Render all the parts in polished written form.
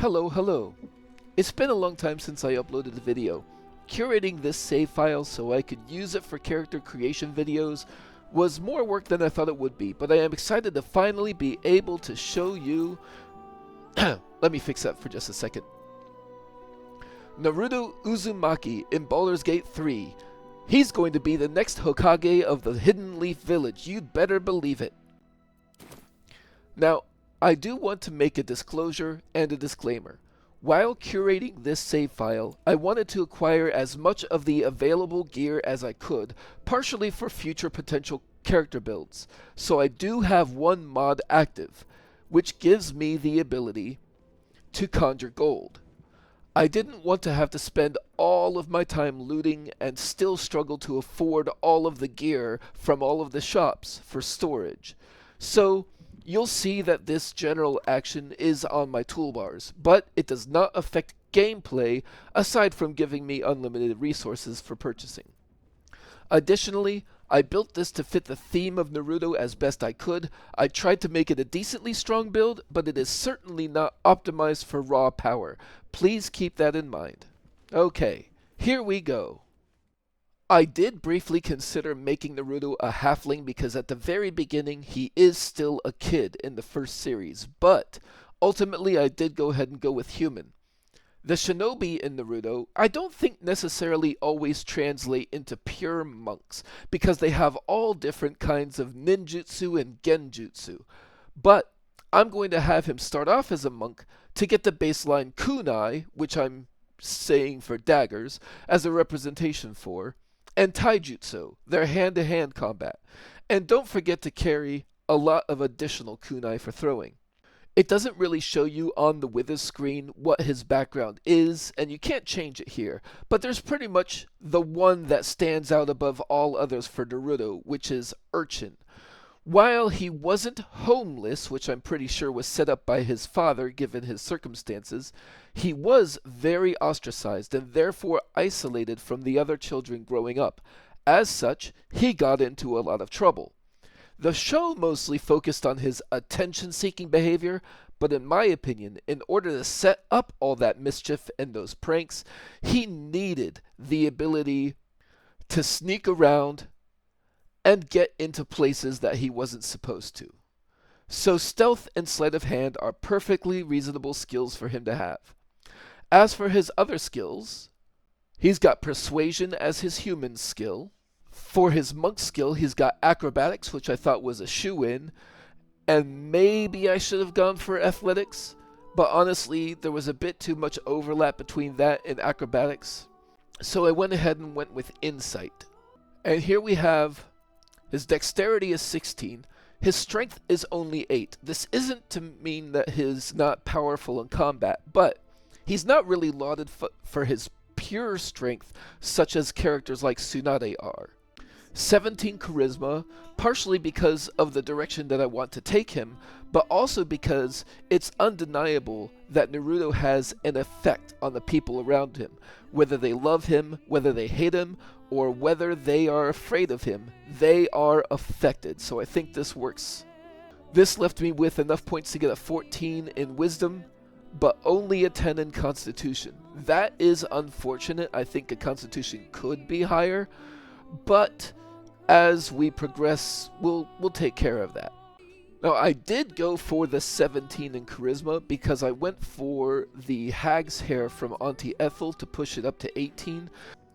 Hello. It's been a long time since I uploaded a video. Curating this save file so I could use it for character creation videos was more work than I thought it would be, but I am excited to finally be able to show you... Let me fix that for just a second. Naruto Uzumaki in Baldur's Gate 3. He's going to be the next Hokage of the Hidden Leaf Village, you'd better believe it. Now, I do want to make a disclosure and a disclaimer. While curating this save file, I wanted to acquire as much of the available gear as I could, partially for future potential character builds. So I do have one mod active, which gives me the ability to conjure gold. I didn't want to have to spend all of my time looting and still struggle to afford all of the gear from all of the shops for storage. So you'll see that this general action is on my toolbars, but it does not affect gameplay aside from giving me unlimited resources for purchasing. Additionally, I built this to fit the theme of Naruto as best I could. I tried to make it a decently strong build, but it is certainly not optimized for raw power. Please keep that in mind. Okay, here we go. I did briefly consider making Naruto a halfling because at the very beginning he is still a kid in the first series, but ultimately I did go ahead and go with human. The shinobi in Naruto I don't think necessarily always translate into pure monks because they have all different kinds of ninjutsu and genjutsu, but I'm going to have him start off as a monk to get the baseline kunai, which I'm saying for daggers, as a representation for, and taijutsu, their hand-to-hand combat. And don't forget to carry a lot of additional kunai for throwing. It doesn't really show you on the wither screen what his background is, and you can't change it here, but there's pretty much the one that stands out above all others for Naruto, which is Urchin. While he wasn't homeless, which I'm pretty sure was set up by his father given his circumstances, he was very ostracized and therefore isolated from the other children growing up. As such, he got into a lot of trouble. The show mostly focused on his attention-seeking behavior, but in my opinion, in order to set up all that mischief and those pranks, he needed the ability to sneak around and get into places that he wasn't supposed to. So stealth and sleight of hand are perfectly reasonable skills for him to have. As for his other skills, he's got persuasion as his human skill. For his monk skill, he's got acrobatics, which I thought was a shoo-in, and maybe I should have gone for athletics, but honestly, there was a bit too much overlap between that and acrobatics, so I went ahead and went with insight. And here we have his dexterity is 16, his strength is only 8. This isn't to mean that he's not powerful in combat, but he's not really lauded for his pure strength, such as characters like Tsunade are. 17 charisma, partially because of the direction that I want to take him, but also because it's undeniable that Naruto has an effect on the people around him. Whether they love him, whether they hate him, or whether they are afraid of him, they are affected, so I think this works. This left me with enough points to get a 14 in wisdom, but only a 10 in constitution. That is unfortunate. I think a constitution could be higher, but as we progress, we'll take care of that. Now, I did go for the 17 in charisma because I went for the hag's hair from Auntie Ethel to push it up to 18.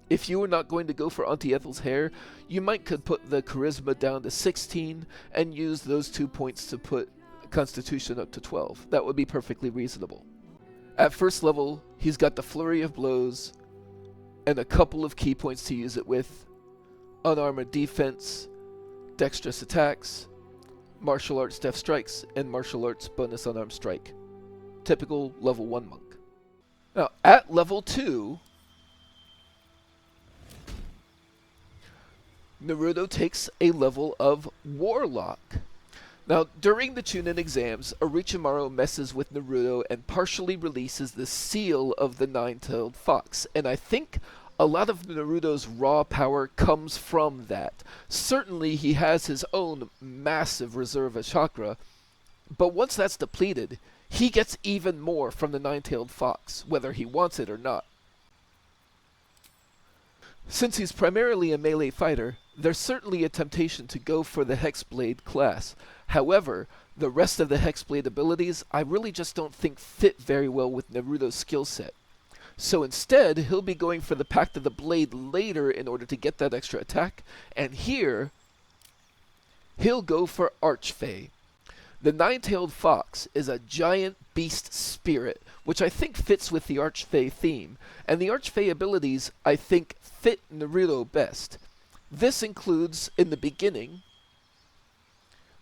If you were not going to go for Auntie Ethel's hair, you could put the charisma down to 16 and use those 2 points to put constitution up to 12. That would be perfectly reasonable. At first level, he's got the flurry of blows and a couple of key points to use it with: unarmored defense, dexterous attacks, martial arts deft strikes, and martial arts bonus unarmed strike. Typical level 1 monk. Now, at level 2, Naruto takes a level of Warlock. Now, during the Chunin exams, Orochimaru messes with Naruto and partially releases the seal of the nine-tailed fox, and I think a lot of Naruto's raw power comes from that. Certainly, he has his own massive reserve of chakra, but once that's depleted, he gets even more from the nine-tailed fox, whether he wants it or not. Since he's primarily a melee fighter, there's certainly a temptation to go for the Hexblade class. However, the rest of the Hexblade abilities I really just don't think fit very well with Naruto's skill set. So instead, he'll be going for the Pact of the Blade later in order to get that extra attack, and here, he'll go for Archfey. The nine-tailed fox is a giant beast spirit, which I think fits with the Archfey theme, and the Archfey abilities I think fit Naruto best. This includes, in the beginning,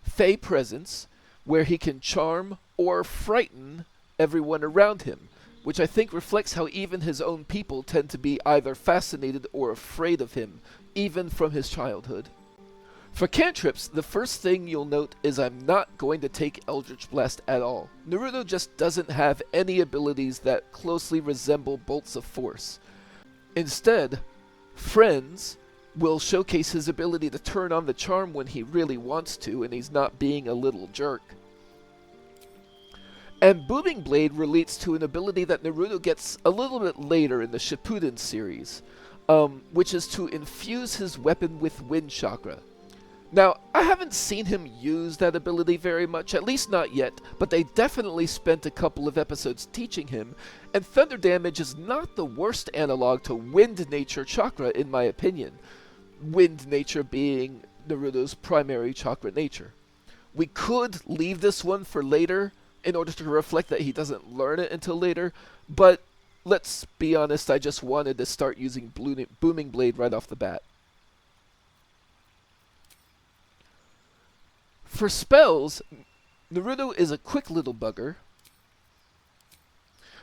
Fey Presence, where he can charm or frighten everyone around him, which I think reflects how even his own people tend to be either fascinated or afraid of him, even from his childhood. For cantrips, the first thing you'll note is I'm not going to take Eldritch Blast at all. Naruto just doesn't have any abilities that closely resemble bolts of force. Instead, Friends will showcase his ability to turn on the charm when he really wants to and he's not being a little jerk. And Booming Blade relates to an ability that Naruto gets a little bit later in the Shippuden series, which is to infuse his weapon with wind chakra. Now, I haven't seen him use that ability very much, at least not yet, but they definitely spent a couple of episodes teaching him, and thunder damage is not the worst analog to wind nature chakra in my opinion, wind nature being Naruto's primary chakra nature. We could leave this one for later in order to reflect that he doesn't learn it until later, but let's be honest, I just wanted to start using Booming Blade right off the bat. For spells, Naruto is a quick little bugger,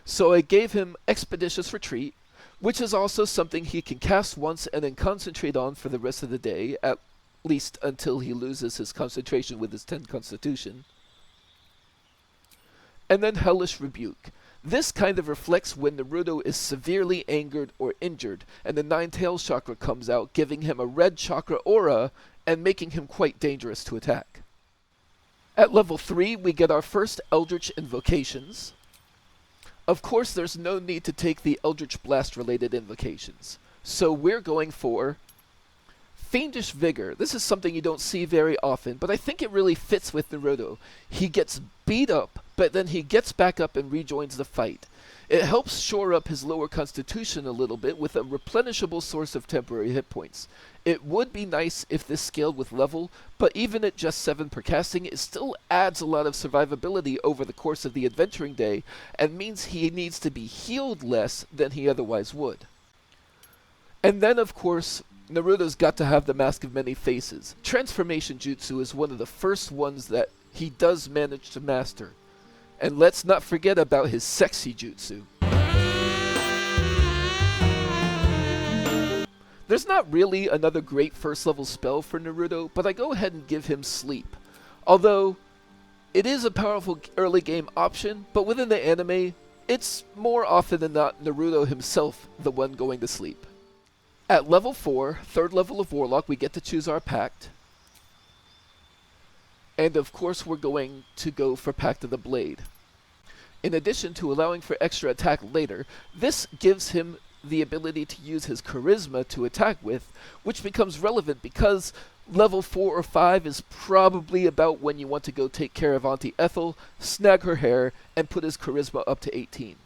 so I gave him Expeditious Retreat, which is also something he can cast once and then concentrate on for the rest of the day, at least until he loses his concentration with his 10 constitution. And then Hellish Rebuke. This kind of reflects when Naruto is severely angered or injured, and the Nine-Tailed Chakra comes out, giving him a red chakra aura and making him quite dangerous to attack. At level 3, we get our first Eldritch Invocations. Of course, there's no need to take the Eldritch Blast-related invocations, so we're going for Fiendish Vigor. This is something you don't see very often, but I think it really fits with Naruto. He gets beat up, but then he gets back up and rejoins the fight. It helps shore up his lower constitution a little bit with a replenishable source of temporary hit points. It would be nice if this scaled with level, but even at just 7 per casting, it still adds a lot of survivability over the course of the adventuring day, and means he needs to be healed less than he otherwise would. And then, of course, Naruto's got to have the Mask of Many Faces. Transformation Jutsu is one of the first ones that he does manage to master. And let's not forget about his sexy jutsu. There's not really another great first level spell for Naruto, but I go ahead and give him Sleep. Although, it is a powerful early game option, but within the anime, it's more often than not Naruto himself the one going to sleep. At level 4, third level of Warlock, we get to choose our pact. And of course we're going to go for Pact of the Blade. In addition to allowing for extra attack later, this gives him the ability to use his charisma to attack with, which becomes relevant because level 4 or 5 is probably about when you want to go take care of Auntie Ethel, snag her hair, and put his charisma up to 18.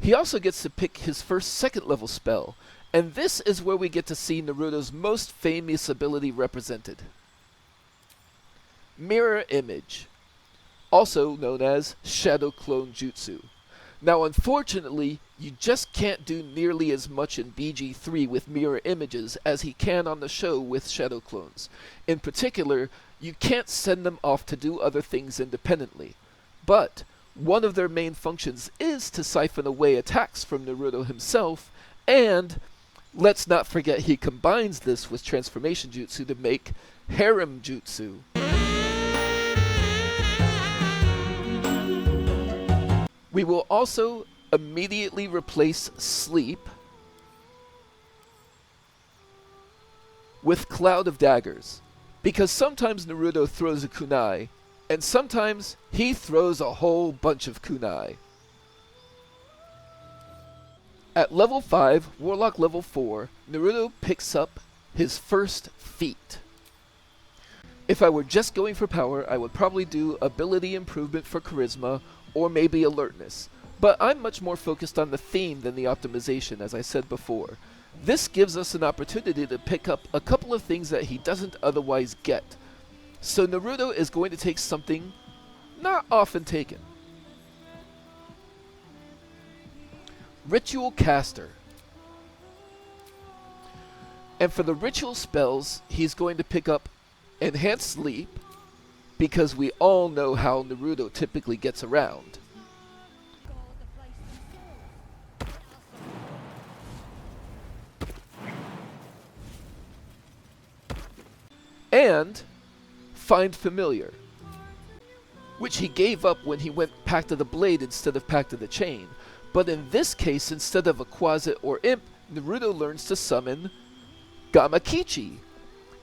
He also gets to pick his first second level spell, and this is where we get to see Naruto's most famous ability represented. Mirror Image, also known as Shadow Clone Jutsu. Now unfortunately, you just can't do nearly as much in BG3 with mirror images as he can on the show with Shadow Clones. In particular, you can't send them off to do other things independently. But one of their main functions is to siphon away attacks from Naruto himself, and let's not forget he combines this with Transformation Jutsu to make Harem Jutsu. We will also immediately replace Sleep with Cloud of Daggers, because sometimes Naruto throws a kunai, and sometimes he throws a whole bunch of kunai. At level 5, Warlock level 4, Naruto picks up his first feat. If I were just going for power, I would probably do ability improvement for charisma, or maybe alertness. But I'm much more focused on the theme than the optimization, as I said before. This gives us an opportunity to pick up a couple of things that he doesn't otherwise get. So Naruto is going to take something not often taken. Ritual Caster. And for the ritual spells, he's going to pick up Enhanced Sleep, because we all know how Naruto typically gets around. And Find Familiar, which he gave up when he went Pact of the Blade instead of Pact of the Chain. But in this case, instead of a Quasit or Imp, Naruto learns to summon Gamakichi.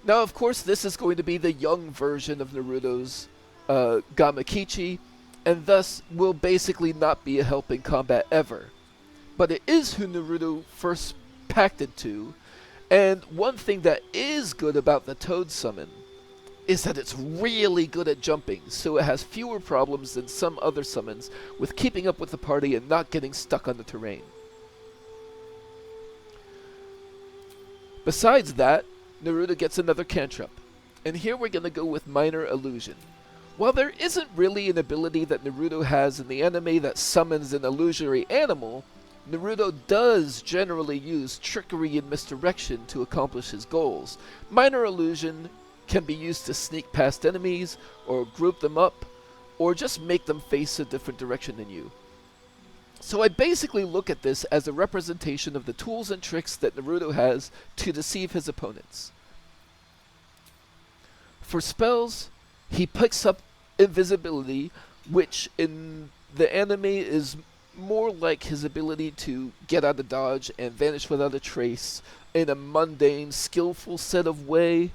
Now, of course, this is going to be the young version of Naruto's Gamakichi, and thus will basically not be a help in combat ever. But it is who Naruto first pacted to, and one thing that is good about the Toad summon is that it's really good at jumping, so it has fewer problems than some other summons with keeping up with the party and not getting stuck on the terrain. Besides that, Naruto gets another cantrip, and here we're going to go with Minor Illusion. While there isn't really an ability that Naruto has in the anime that summons an illusory animal, Naruto does generally use trickery and misdirection to accomplish his goals. Minor Illusion can be used to sneak past enemies, or group them up, or just make them face a different direction than you. So I basically look at this as a representation of the tools and tricks that Naruto has to deceive his opponents. For spells, he picks up Invisibility, which in the anime is more like his ability to get out of dodge and vanish without a trace in a mundane, skillful set of way.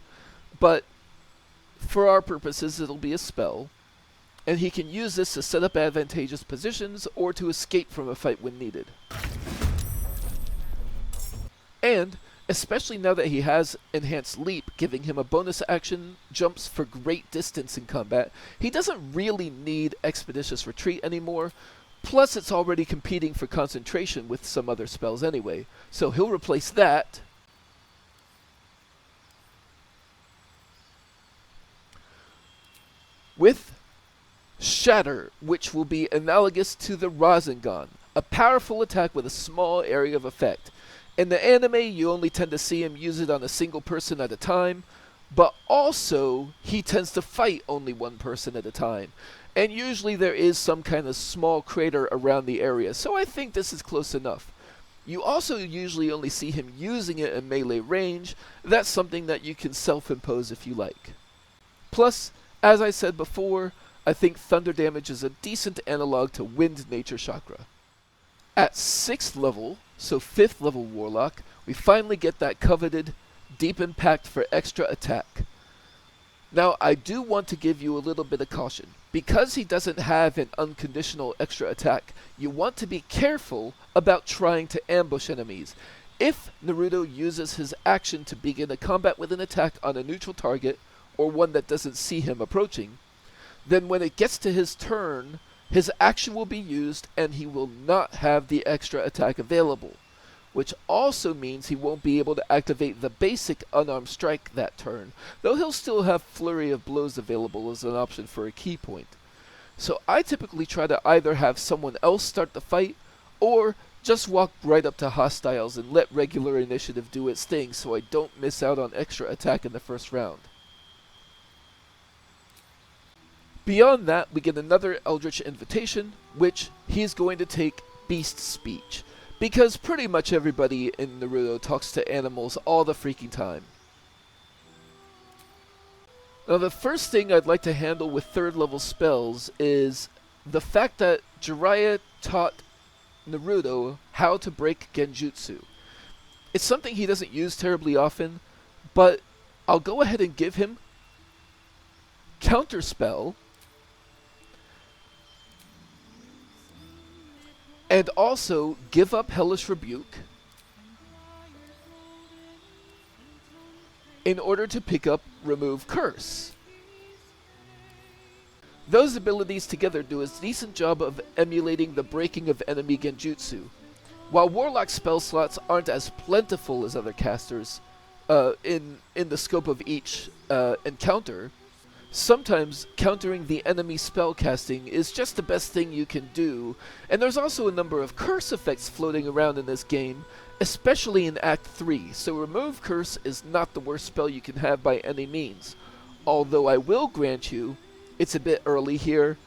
But for our purposes, it'll be a spell, and he can use this to set up advantageous positions or to escape from a fight when needed. And, especially now that he has Enhanced Leap, giving him a bonus action jumps for great distance in combat, he doesn't really need Expeditious Retreat anymore, plus it's already competing for concentration with some other spells anyway, so he'll replace that with Shatter, which will be analogous to the Rasengan, a powerful attack with a small area of effect. In the anime, you only tend to see him use it on a single person at a time, but also he tends to fight only one person at a time, and usually there is some kind of small crater around the area, so I think this is close enough. You also usually only see him using it in melee range. That's something that you can self-impose if you like. Plus, as I said before, I think thunder damage is a decent analog to wind nature chakra. At 6th level, so 5th level Warlock, we finally get that coveted Deep Impact for extra attack. Now, I do want to give you a little bit of caution. Because he doesn't have an unconditional extra attack, you want to be careful about trying to ambush enemies. If Naruto uses his action to begin a combat with an attack on a neutral target, or one that doesn't see him approaching, then when it gets to his turn, his action will be used and he will not have the extra attack available, which also means he won't be able to activate the basic unarmed strike that turn, though he'll still have Flurry of Blows available as an option for a key point. So I typically try to either have someone else start the fight, or just walk right up to hostiles and let regular initiative do its thing so I don't miss out on extra attack in the first round. Beyond that, we get another Eldritch Invitation, which he's going to take Beast Speech, because pretty much everybody in Naruto talks to animals all the freaking time. Now, the first thing I'd like to handle with 3rd level spells is the fact that Jiraiya taught Naruto how to break Genjutsu. It's something he doesn't use terribly often, but I'll go ahead and give him Counterspell, And also give up Hellish Rebuke in order to pick up Remove Curse. Those abilities together do a decent job of emulating the breaking of enemy genjutsu. While Warlock spell slots aren't as plentiful as other casters in the scope of each encounter, sometimes countering the enemy spell casting is just the best thing you can do, and there's also a number of curse effects floating around in this game, especially in Act 3, so Remove Curse is not the worst spell you can have by any means. Although I will grant you, it's a bit early here,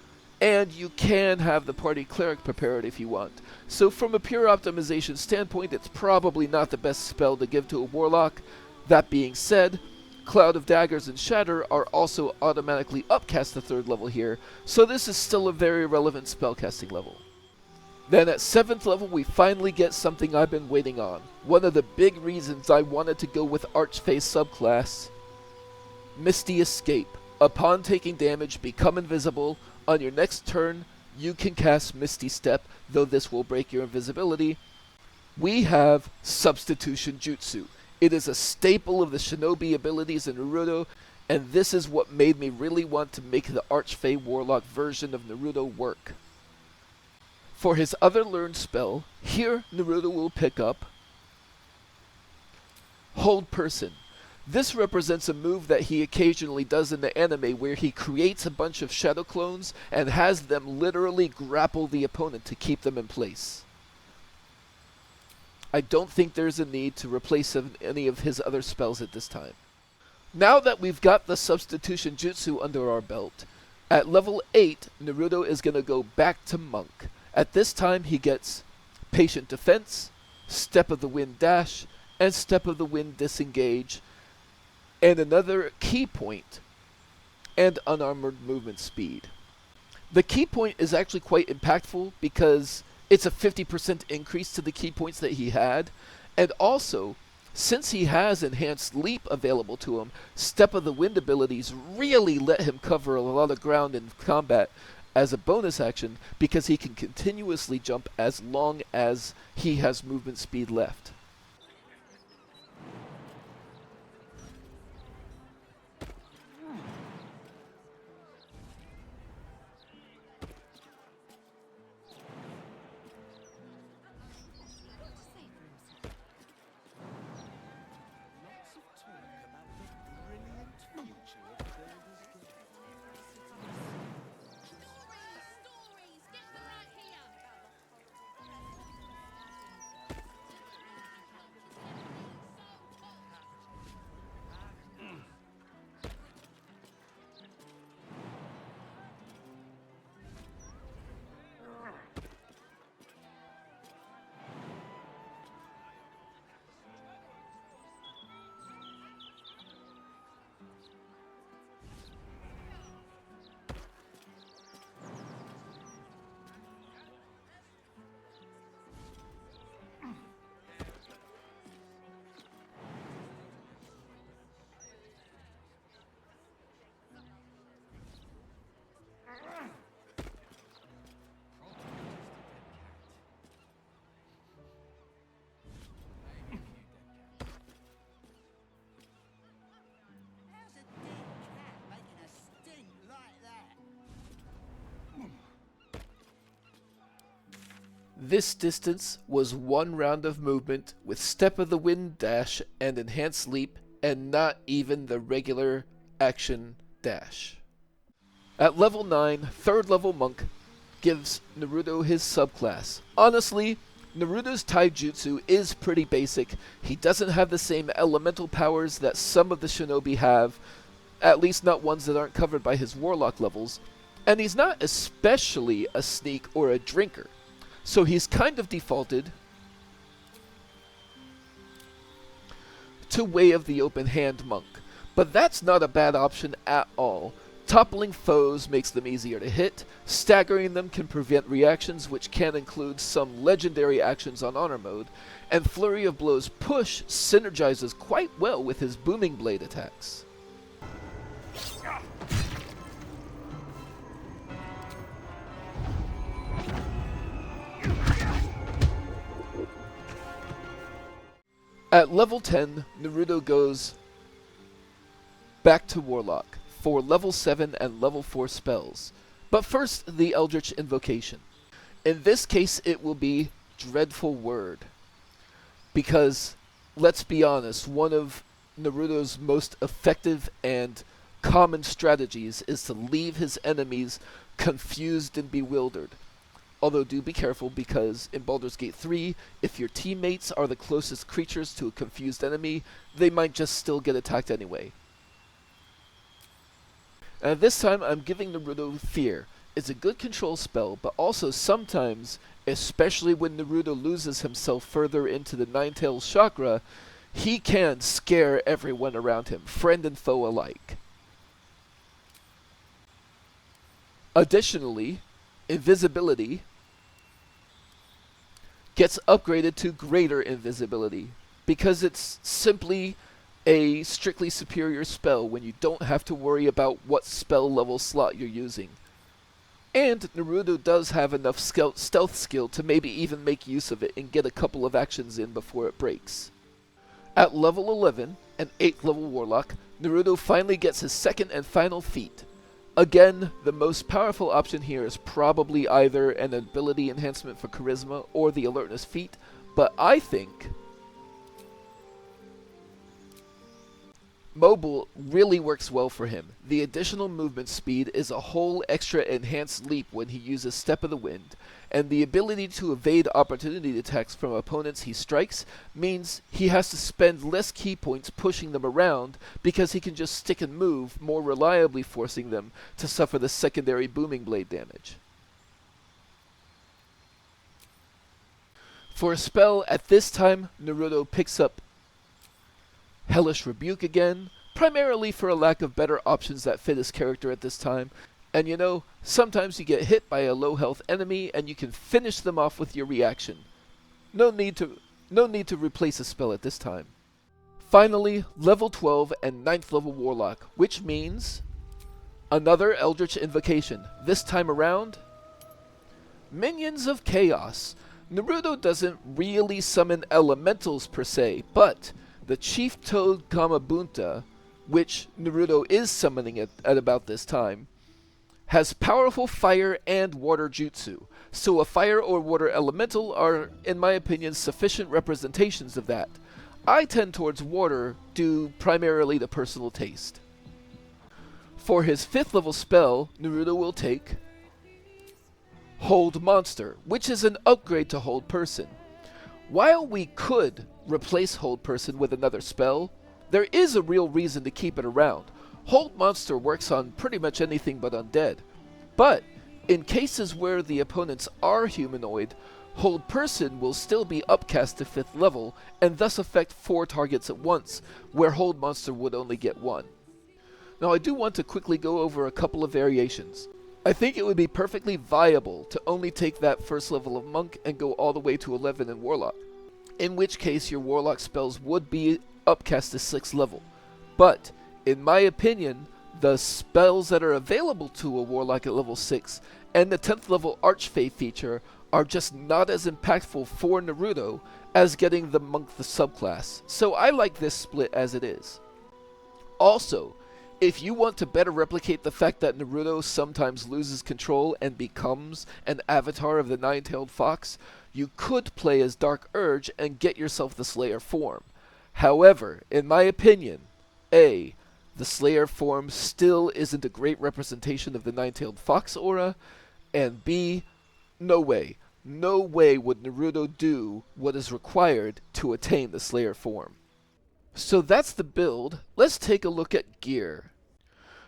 and you can have the party cleric prepare it if you want. So from a pure optimization standpoint, it's probably not the best spell to give to a warlock. That being said, Cloud of Daggers and Shatter are also automatically upcast to 3rd level here, so this is still a very relevant spellcasting level. Then at 7th level we finally get something I've been waiting on. One of the big reasons I wanted to go with Archfey subclass, Misty Escape. Upon taking damage, become invisible. On your next turn, you can cast Misty Step, though this will break your invisibility. We have Substitution Jutsu. It is a staple of the shinobi abilities in Naruto, and this is what made me really want to make the Archfey Warlock version of Naruto work. For his other learned spell, here Naruto will pick up Hold Person. This represents a move that he occasionally does in the anime where he creates a bunch of shadow clones and has them literally grapple the opponent to keep them in place. I don't think there's a need to replace any of his other spells at this time. Now that we've got the Substitution Jutsu under our belt, at level 8, Naruto is going to go back to Monk. At this time he gets Patient Defense, Step of the Wind Dash, and Step of the Wind Disengage, and another key point, and unarmored movement speed. The key point is actually quite impactful because it's a 50% increase to the key points that he had, and also, since he has Enhanced Leap available to him, Step of the Wind abilities really let him cover a lot of ground in combat as a bonus action because he can continuously jump as long as he has movement speed left. This distance was one round of movement with Step of the Wind Dash and Enhanced Leap, and not even the regular action dash. At level 9, 3rd level Monk gives Naruto his subclass. Honestly, Naruto's taijutsu is pretty basic. He doesn't have the same elemental powers that some of the shinobi have, at least not ones that aren't covered by his warlock levels, and he's not especially a sneak or a drinker. So he's kind of defaulted to Way of the Open Hand Monk. But that's not a bad option at all. Toppling foes makes them easier to hit, staggering them can prevent reactions, which can include some legendary actions on Honor Mode, and Flurry of Blows Push synergizes quite well with his Booming Blade attacks. At level 10, Naruto goes back to Warlock for level 7 and level 4 spells. But first, the Eldritch Invocation. In this case, it will be Dreadful Word. Because, let's be honest, one of Naruto's most effective and common strategies is to leave his enemies confused and bewildered. Although do be careful, because in Baldur's Gate 3, if your teammates are the closest creatures to a confused enemy, they might just still get attacked anyway. And this time I'm giving Naruto Fear. It's a good control spell, but also sometimes, especially when Naruto loses himself further into the Nine-Tails chakra, he can scare everyone around him, friend and foe alike. Additionally, Invisibility gets upgraded to Greater Invisibility, because it's simply a strictly superior spell when you don't have to worry about what spell level slot you're using. And Naruto does have enough stealth skill to maybe even make use of it and get a couple of actions in before it breaks. At level 11, an 8th level Warlock, Naruto finally gets his second and final feat. Again, the most powerful option here is probably either an ability enhancement for Charisma or the Alertness feat, but I think Mobile really works well for him. The additional movement speed is a whole extra enhanced leap when he uses Step of the Wind, and the ability to evade opportunity attacks from opponents he strikes means he has to spend less key points pushing them around because he can just stick and move, more reliably forcing them to suffer the secondary Booming Blade damage. For a spell, at this time, Naruto picks up Hellish Rebuke again, primarily for a lack of better options that fit his character at this time. And you know, sometimes you get hit by a low health enemy and you can finish them off with your reaction. No need to replace a spell at this time. Finally, level 12 and 9th level Warlock, which means another Eldritch Invocation. This time around, Minions of Chaos. Naruto doesn't really summon elementals per se, but the Chief Toad Gamabunta, which Naruto is summoning at about this time, has powerful fire and water jutsu, so a fire or water elemental are, in my opinion, sufficient representations of that. I tend towards water due primarily to personal taste. For his 5th level spell, Naruto will take Hold Monster, which is an upgrade to Hold Person. While we could replace Hold Person with another spell, there is a real reason to keep it around. Hold Monster works on pretty much anything but undead. But, in cases where the opponents are humanoid, Hold Person will still be upcast to 5th level, and thus affect 4 targets at once, where Hold Monster would only get 1. Now I do want to quickly go over a couple of variations. I think it would be perfectly viable to only take that 1st level of Monk and go all the way to 11 in Warlock, in which case your Warlock spells would be upcast to 6th level. But, in my opinion, the spells that are available to a Warlock at level 6 and the 10th level Archfey feature are just not as impactful for Naruto as getting the Monk the subclass, so I like this split as it is. Also, if you want to better replicate the fact that Naruto sometimes loses control and becomes an avatar of the Nine-Tailed Fox, you could play as Dark Urge and get yourself the Slayer form. However, in my opinion, A, the Slayer form still isn't a great representation of the Nine-Tailed Fox aura, and B, no way would Naruto do what is required to attain the Slayer form. So that's the build. Let's take a look at gear.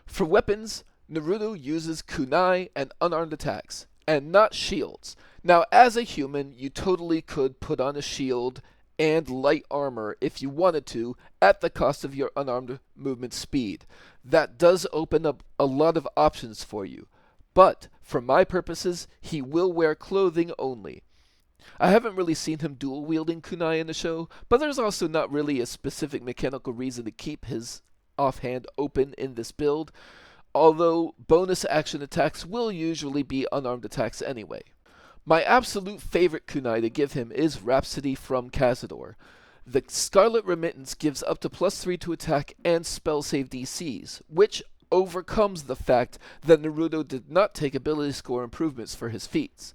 For weapons, Naruto uses kunai and unarmed attacks, and not shields. Now, as a human, you totally could put on a shield and light armor if you wanted to, at the cost of your unarmed movement speed. That does open up a lot of options for you. But, for my purposes, he will wear clothing only. I haven't really seen him dual-wielding kunai in the show, but there's also not really a specific mechanical reason to keep his offhand open in this build, although bonus action attacks will usually be unarmed attacks anyway. My absolute favorite kunai to give him is Rhapsody from Cazador. The Scarlet Remittance gives up to +3 to attack and spell save DCs, which overcomes the fact that Naruto did not take ability score improvements for his feats.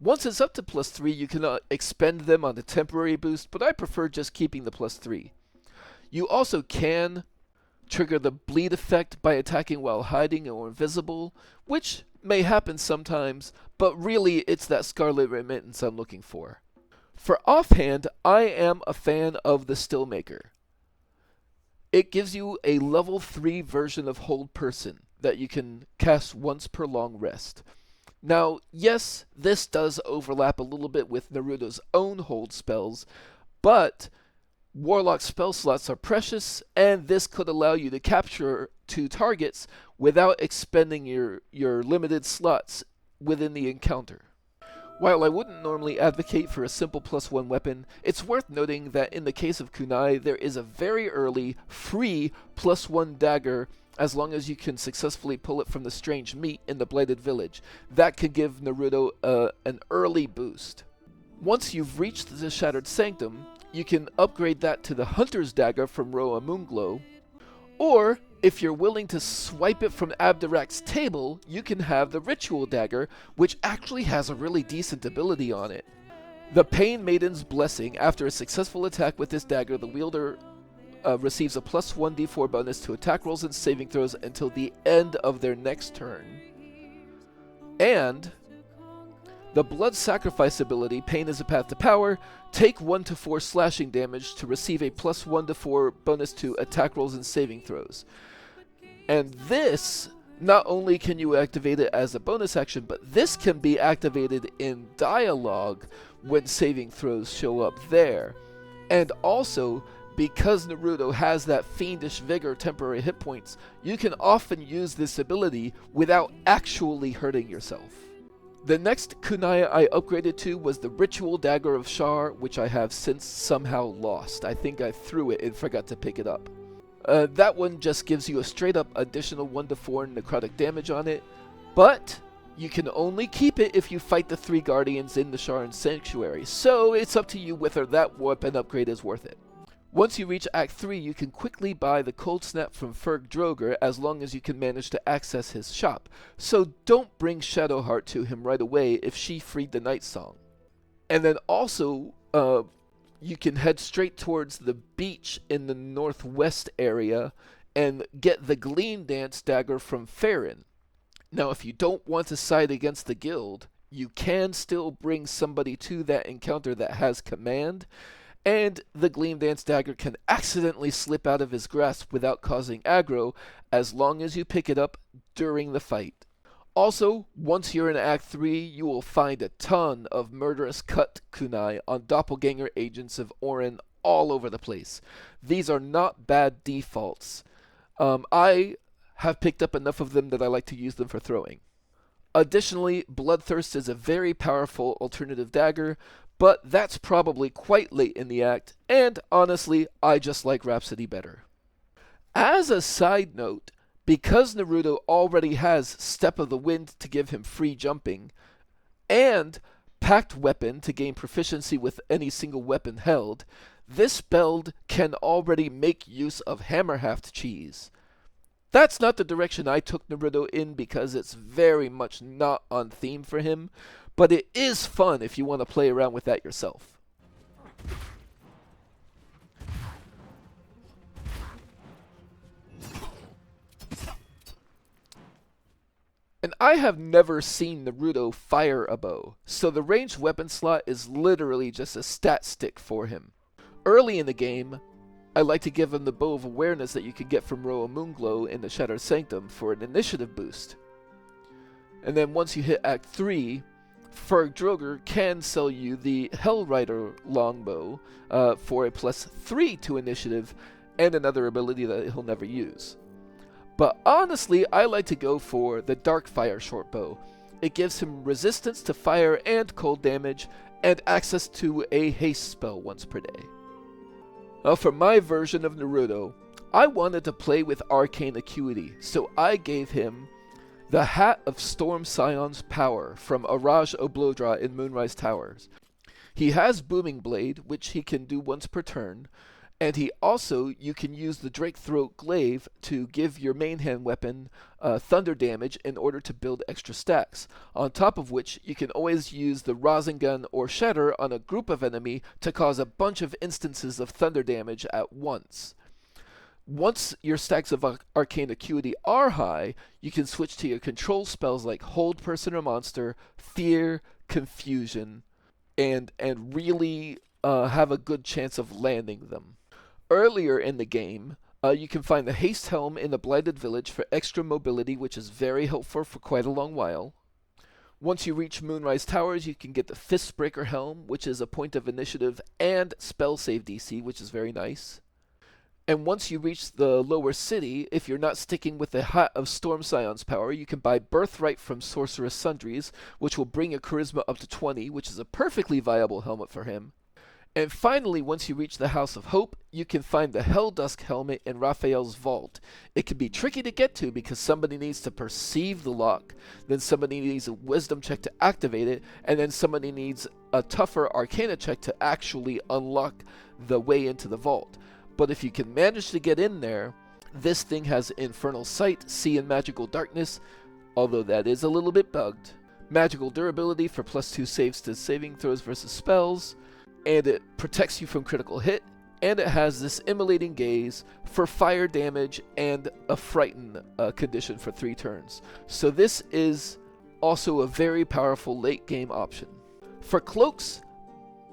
Once it's up to +3, you can expend them on a temporary boost, but I prefer just keeping the +3. You also can trigger the bleed effect by attacking while hiding or invisible, which may happen sometimes, but really it's that Scarlet Remittance I'm looking for. For offhand, I am a fan of the Stillmaker. It gives you a level 3 version of Hold Person that you can cast once per long rest. Now, yes, this does overlap a little bit with Naruto's own hold spells, but Warlock spell slots are precious, and this could allow you to capture 2 targets without expending your limited slots within the encounter. While I wouldn't normally advocate for a simple +1 weapon, it's worth noting that in the case of kunai, there is a very early, free +1 dagger as long as you can successfully pull it from the strange meat in the Blighted Village. That could give Naruto an early boost. Once you've reached the Shattered Sanctum, you can upgrade that to the Hunter's Dagger from Roa Moonglow, or if you're willing to swipe it from Abderak's table, you can have the Ritual Dagger, which actually has a really decent ability on it. The Pain Maiden's Blessing. After a successful attack with this dagger, the wielder receives a +1d4 bonus to attack rolls and saving throws until the end of their next turn. And the Blood Sacrifice ability, Pain is a Path to Power. Take 1 to 4 slashing damage to receive a +1 to 4 bonus to attack rolls and saving throws. And this, not only can you activate it as a bonus action, but this can be activated in dialogue when saving throws show up there. And also, because Naruto has that Fiendish Vigor temporary hit points, you can often use this ability without actually hurting yourself. The next kunai I upgraded to was the Ritual Dagger of Shar, which I have since somehow lost. I think I threw it and forgot to pick it up. That one just gives you a straight up additional 1 to 4 necrotic damage on it, but you can only keep it if you fight the 3 guardians in the Sharan Sanctuary, so it's up to you whether that weapon upgrade is worth it. Once you reach Act 3, you can quickly buy the Cold Snap from Ferg Droger as long as you can manage to access his shop, so don't bring Shadowheart to him right away if she freed the Night Song. And then also, you can head straight towards the beach in the northwest area and get the Gleam Dance Dagger from Farron. Now, if you don't want to side against the guild, you can still bring somebody to that encounter that has command, and the Gleam Dance Dagger can accidentally slip out of his grasp without causing aggro, as long as you pick it up during the fight. Also, once you're in Act 3, you will find a ton of Murderous Cut kunai on doppelganger agents of Orin all over the place. These are not bad defaults. I have picked up enough of them that I like to use them for throwing. Additionally, Bloodthirst is a very powerful alternative dagger, but that's probably quite late in the act, and honestly, I just like Rhapsody better. As a side note, because Naruto already has Step of the Wind to give him free jumping, and Pact Weapon to gain proficiency with any single weapon held, this build can already make use of Hammerhaft cheese. That's not the direction I took Naruto in because it's very much not on theme for him, but it is fun if you want to play around with that yourself. And I have never seen Naruto fire a bow, so the ranged weapon slot is literally just a stat stick for him. Early in the game, I like to give him the Bow of Awareness that you can get from Roa Moonglow in the Shattered Sanctum for an initiative boost. And then once you hit Act 3, Ferg Droger can sell you the Hellrider Longbow for a +3 to initiative and another ability that he'll never use. But honestly, I like to go for the Darkfire Shortbow. It gives him resistance to fire and cold damage, and access to a haste spell once per day. For my version of Naruto, I wanted to play with Arcane Acuity, so I gave him the Hat of Storm Scion's Power from Araj Oblodra in Moonrise Towers. He has Booming Blade, which he can do once per turn, and you can use the Drake Throat Glaive to give your main hand weapon thunder damage in order to build extra stacks. On top of which, you can always use the Rasengan or Shatter on a group of enemy to cause a bunch of instances of thunder damage at once. Once your stacks of arcane acuity are high, you can switch to your control spells like Hold Person or Monster, Fear, Confusion, and really have a good chance of landing them. Earlier in the game, you can find the Haste Helm in the Blighted Village for extra mobility, which is very helpful for quite a long while. Once you reach Moonrise Towers, you can get the Fistbreaker Helm, which is a point of initiative and spell save DC, which is very nice. And once you reach the lower city, if you're not sticking with the Hat of Storm Scion's power, you can buy Birthright from Sorceress Sundries, which will bring your charisma up to 20, which is a perfectly viable helmet for him. And finally, once you reach the House of Hope, you can find the Helldusk helmet in Raphael's vault. It can be tricky to get to because somebody needs to perceive the lock, then somebody needs a wisdom check to activate it, and then somebody needs a tougher arcana check to actually unlock the way into the vault. But if you can manage to get in there, this thing has Infernal Sight, See and Magical Darkness, although that is a little bit bugged. Magical Durability for +2 saves to saving throws versus spells, and it protects you from critical hit, and it has this Immolating Gaze for fire damage and a Frighten condition for 3 turns. So this is also a very powerful late game option. For cloaks,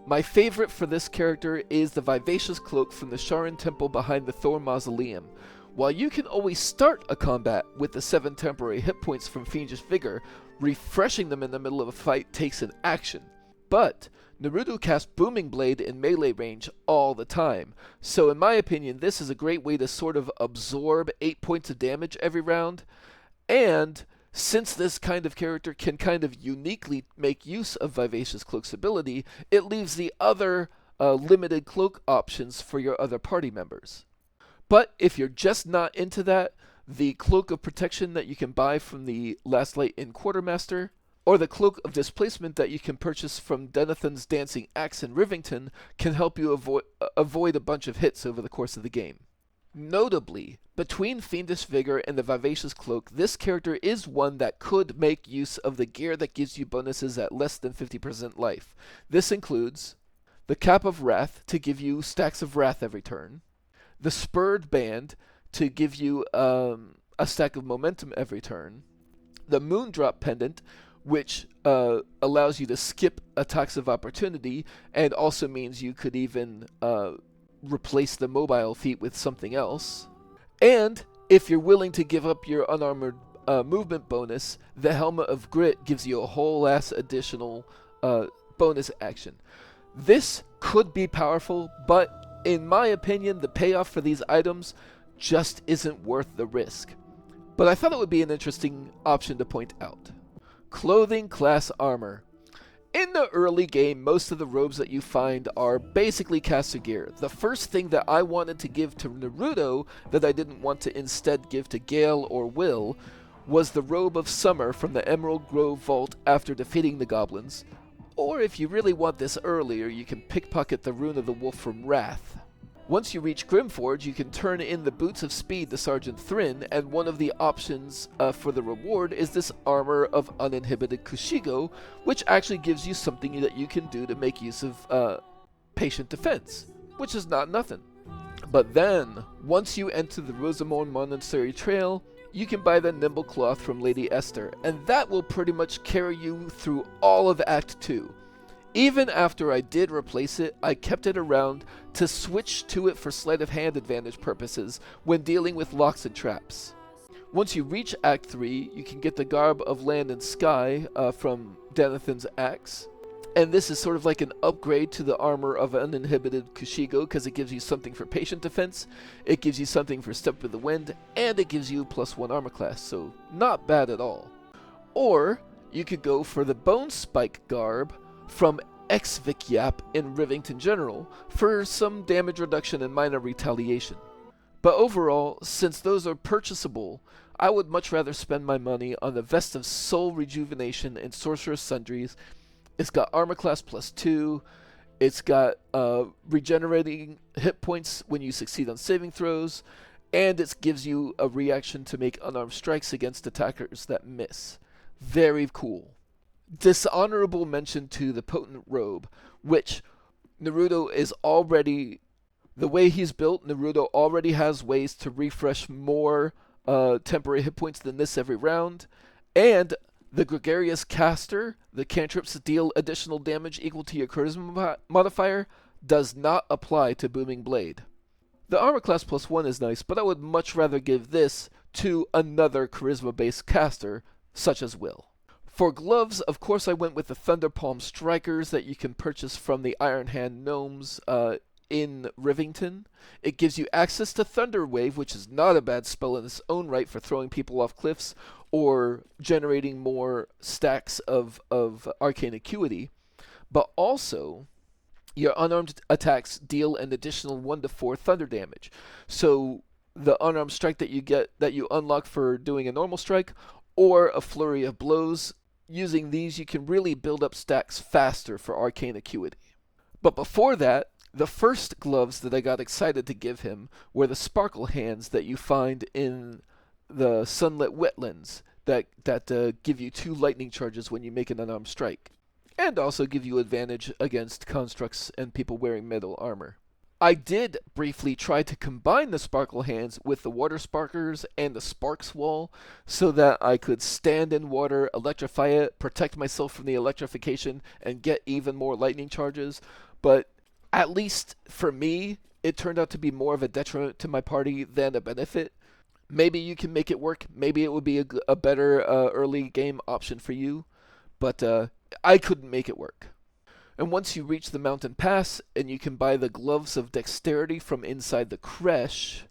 my favorite for this character is the Vivacious Cloak from the Sharon Temple behind the Thor Mausoleum. While you can always start a combat with the 7 temporary hit points from Fiendish Vigor, refreshing them in the middle of a fight takes an action. But Naruto casts Booming Blade in melee range all the time, so in my opinion this is a great way to sort of absorb 8 points of damage every round, and since this kind of character can kind of uniquely make use of Vivacious Cloak's ability, it leaves the other limited cloak options for your other party members. But if you're just not into that, the Cloak of Protection that you can buy from the Last Light Inn Quartermaster, or the Cloak of Displacement that you can purchase from Denethon's Dancing Axe in Rivington, can help you avoid a bunch of hits over the course of the game. Notably, between Fiendish Vigor and the Vivacious Cloak, this character is one that could make use of the gear that gives you bonuses at less than 50% life. This includes the Cap of Wrath to give you stacks of wrath every turn, the Spurred Band to give you a stack of momentum every turn, the Moondrop Pendant, which allows you to skip attacks of opportunity and also means you could even replace the mobile feat with something else. And if you're willing to give up your unarmored movement bonus, the Helmet of Grit gives you a whole ass additional bonus action. This could be powerful, but in my opinion, the payoff for these items just isn't worth the risk. But I thought it would be an interesting option to point out. Clothing class armor. In the early game, most of the robes that you find are basically caster gear. The first thing that I wanted to give to Naruto that I didn't want to instead give to Gale or Will was the Robe of Summer from the Emerald Grove Vault after defeating the goblins. Or if you really want this earlier, you can pickpocket the Rune of the Wolf from Wrath. Once you reach Grimforge, you can turn in the Boots of Speed to Sergeant Thryn, and one of the options for the reward is this Armor of Uninhibited Kushigo, which actually gives you something that you can do to make use of patient defense, which is not nothing. But then, once you enter the Rosamond Monastery Trail, you can buy the Nimble Cloth from Lady Esther, and that will pretty much carry you through all of Act 2. Even after I did replace it, I kept it around to switch to it for sleight of hand advantage purposes when dealing with locks and traps. Once you reach Act 3, you can get the Garb of Land and Sky from Denethon's Axe. And this is sort of like an upgrade to the Armor of Uninhibited Kushigo because it gives you something for patient defense, it gives you something for Step with the Wind, and it gives you +1 armor class, so not bad at all. Or you could go for the Bone Spike Garb from Exvikyap in Rivington General for some damage reduction and minor retaliation. But overall, since those are purchasable, I would much rather spend my money on the Vest of Soul Rejuvenation in Sorceress Sundries. It's got armor class +2, It's got regenerating hit points when you succeed on saving throws, and it gives you a reaction to make unarmed strikes against attackers that miss. Very cool. Dishonorable mention to the potent robe, which Naruto is already, the way he's built, Naruto already has ways to refresh more temporary hit points than this every round, and the Gregarious Caster, the cantrips deal additional damage equal to your charisma modifier, does not apply to Booming Blade. The armor class +1 is nice, but I would much rather give this to another charisma-based caster, such as Will. For gloves, of course I went with the Thunder Palm Strikers that you can purchase from the Iron Hand Gnomes in Rivington. It gives you access to Thunder Wave, which is not a bad spell in its own right for throwing people off cliffs or generating more stacks of arcane acuity, but also your unarmed attacks deal an additional 1 to 4 thunder damage. So the unarmed strike that you get, that you unlock for doing a normal strike, or a flurry of blows, using these you can really build up stacks faster for arcane acuity. But before that, the first gloves that I got excited to give him were the sparkle hands that you find in the sunlit wetlands that give you 2 lightning charges when you make an unarmed strike, and also give you advantage against constructs and people wearing metal armor. I did briefly try to combine the sparkle hands with the water sparkers and the sparks wall so that I could stand in water, electrify it, protect myself from the electrification, and get even more lightning charges, but at least for me, it turned out to be more of a detriment to my party than a benefit. Maybe you can make it work. Maybe it would be a better early game option for you. But I couldn't make it work. And once you reach the mountain pass and you can buy the Gloves of Dexterity from inside the creche,